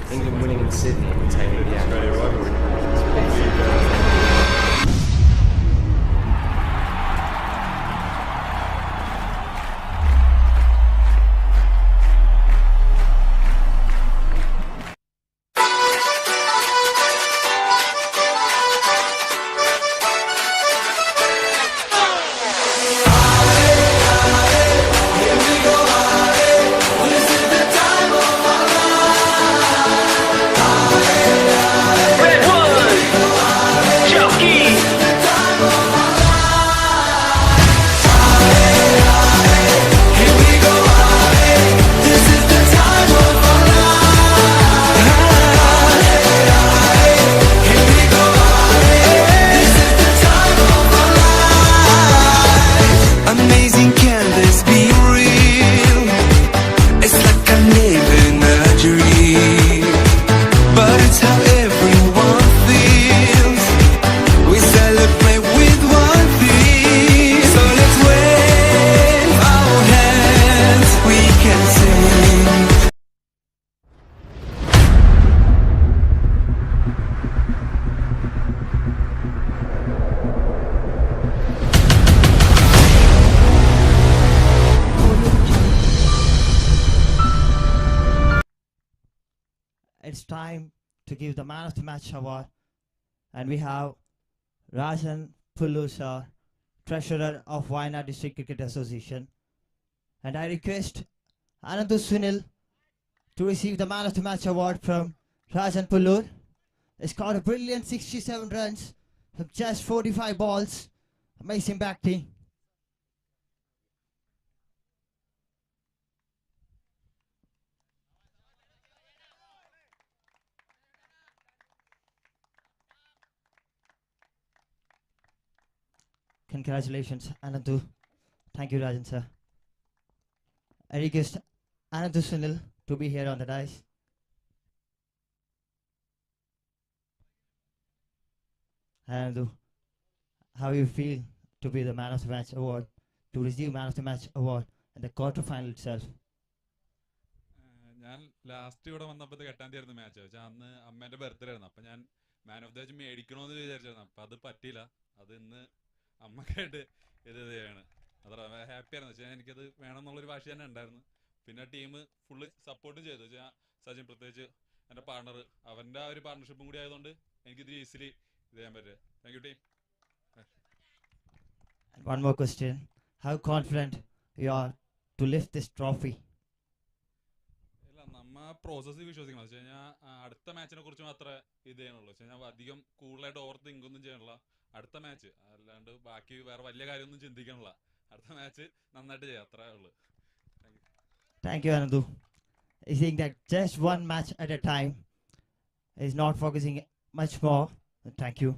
England winning in Sydney will take the Australia rivalry. It's time to give the Man of the Match award, and we have Rajan Pulusa, Treasurer of Wayanad District Cricket Association, and I request Anandu Sunil to receive the Man of the Match award from Rajan Pullur. He scored a brilliant 67 runs from just 45 balls. Amazing batting. Congratulations, Anandu. Thank you, Rajan sir. I request Anandu Sunil to be here on the dice. Anandu, how you feel to be the Man of the Match award, to receive Man of the Match award in the quarter-final itself? ഞാൻ last ഇവിടെ വന്നപ്പോൾ 8-ാം തീയതി ആയിരുന്നു match. വെച്ചാൽ അന്ന് അമ്മേൻ്റെ birthday ആയിരുന്നു. അപ്പം ഞാൻ മാൻ ഓഫ് ദ മാച്ച് മേടിക്കണമെന്ന് വിചാരിച്ചായിരുന്നു. അപ്പം അത് പറ്റിയില്ല. അത് ഇന്ന് അമ്മക്കായിട്ട് ഇത് ചെയ്യാണ്. അത്ര ഹാപ്പിയായിരുന്നു. വെച്ചാൽ എനിക്കത് വേണമെന്നുള്ളൊരു വാശി തന്നെ ഉണ്ടായിരുന്നു. പിന്നെ ടീം ഫുള്ള് സപ്പോർട്ടും ചെയ്തു. സച്ചിൻ പ്രത്യേകിച്ച് എൻ്റെ പാർട്ണർ, അവൻ്റെ ആ ഒരു പാർട്ണർഷിപ്പും കൂടി ആയതുകൊണ്ട് എനിക്കിത് ഈസിലി ഇത് ചെയ്യാൻ പറ്റുക. Thank you team. And one more question. How confident you are to lift this trophy? ഇല്ല, നമ്മ പ്രോസസ്സ് വിശ്വസിക്കണം. വെച്ച് കഴിഞ്ഞാൽ അടുത്ത മാച്ചിനെ കുറിച്ച് മാത്രമേ ഇത് ചെയ്യണുള്ളൂ. വെച്ച് കഴിഞ്ഞാൽ അധികം കൂടുതലായിട്ട് ഓവർ തിങ്ക് ഒന്നും ചെയ്യണില്ല. അടുത്ത മാച്ച് അല്ലാണ്ട് ബാക്കി വേറെ വലിയ കാര്യമൊന്നും ചിന്തിക്കണില്ല. അടുത്ത മാച്ച് നന്നായിട്ട് ചെയ്യാം, അത്രേ ഉള്ളൂ. Thank you, Anandu. He's saying that just one match at a time. He's not focusing much more. Thank you.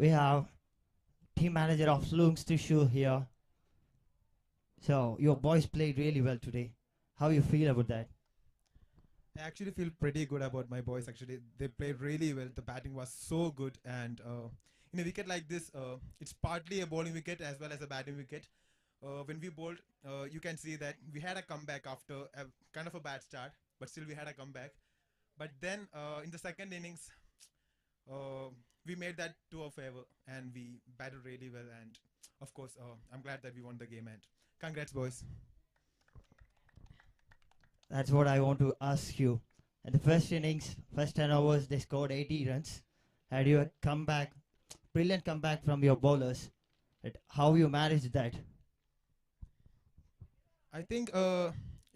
We have team manager of LOONGS THRISSUR here. So your boys played really well today. How you feel about that? I actually feel pretty good about my boys. Actually, they played really well. The batting was so good, and in a wicket like this, it's partly a bowling wicket as well as a batting wicket. When we bowled, you can see that we had a comeback after a kind of a bad start, but still we had a comeback. But then in the second innings, we made that to our favor, and we batted really well. And of course, I'm glad that we won the game. And congrats, boys. That's what I want to ask you. In the first innings, first 10 overs, they scored 80 runs. Had you a comeback, brilliant comeback from your bowlers? How you managed that? I think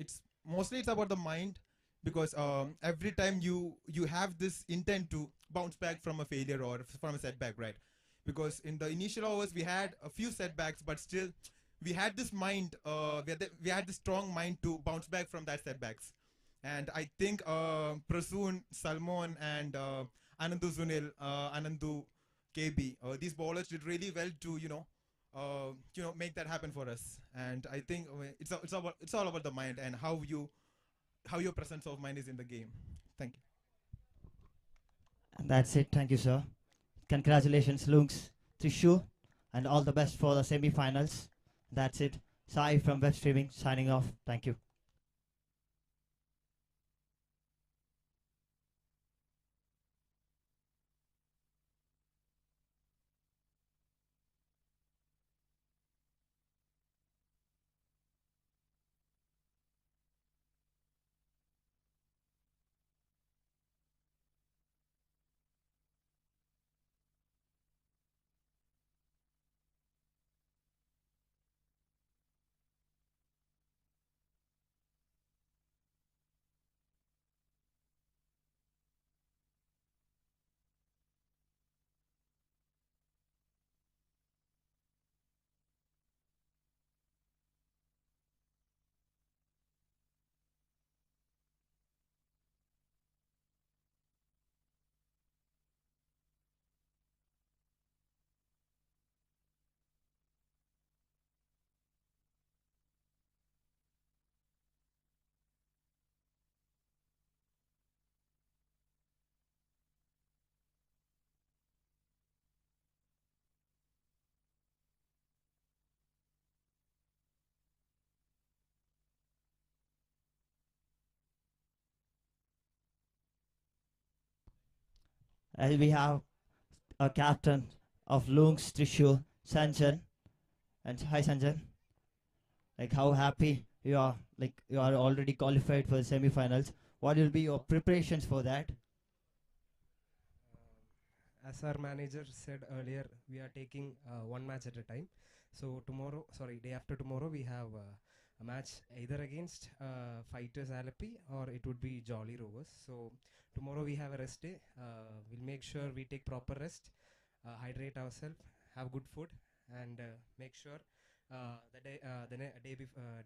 it's mostly it's about the mind, because every time you have this intent to bounce back from a failure or from a setback, right? Because in the initial overs we had a few setbacks, but still we had this mind, we had this strong mind to bounce back from that setbacks. And I think Prasoon, Salmon, and Anandu Sunil, Anandu KB, these bowlers did really well to make that happen for us. And I think it's all about the mind and how your presence of mind is in the game. Thank you. And that's it. Thank you, sir. Congratulations, LOONGS THRISSUR, and all the best for the semi-finals. That's it. Sai from web streaming signing off. Thank you. We have a captain of LOONGS THRISSUR, Sanjan. And hi, Sanjan. Like, how happy you are? Like, you are already qualified for the semi-finals. What will be your preparations for that? As our manager said earlier, we are taking one match at a time. So tomorrow, sorry, day after tomorrow, we have a match either against Fighters Alapi or it would be Jolly Rovers. So tomorrow we have a rest day. We'll make sure we take proper rest, hydrate ourselves, have good food, and make sure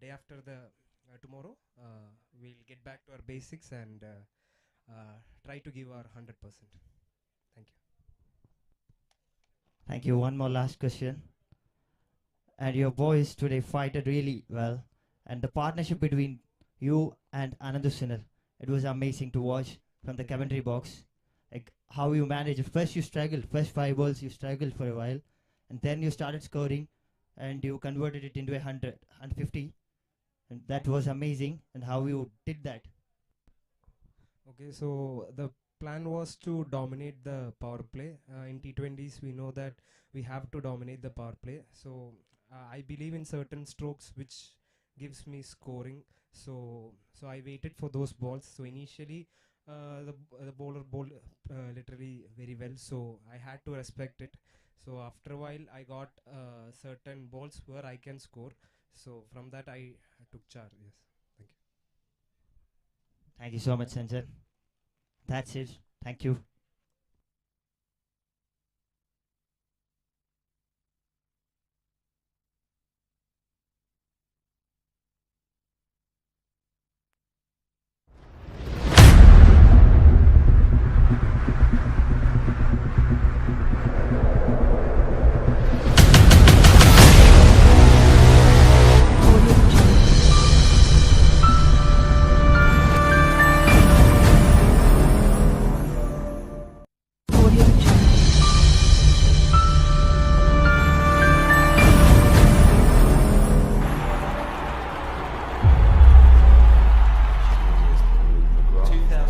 day after the tomorrow we'll get back to our basics and try to give our 100%. Thank you. Thank you. One more last question. And your boys today fighted really well. And the partnership between you and Anandu Sinal, it was amazing to watch from the commentary box. Like how you managed. First you struggled. First 5 balls you struggled for a while. And then you started scoring. And you converted it into 100, 150. And that was amazing. And how you did that. Okay, so the plan was to dominate the power play. In T20s, we know that we have to dominate the power play. So I believe in certain strokes which gives me scoring. So I waited for those balls. So initially, the bowler bowled literally very well. So I had to respect it. So after a while, I got certain balls where I can score. So from that, I took charge. Yes, thank you. Thank you so much, Sanjay. That's it. Thank you.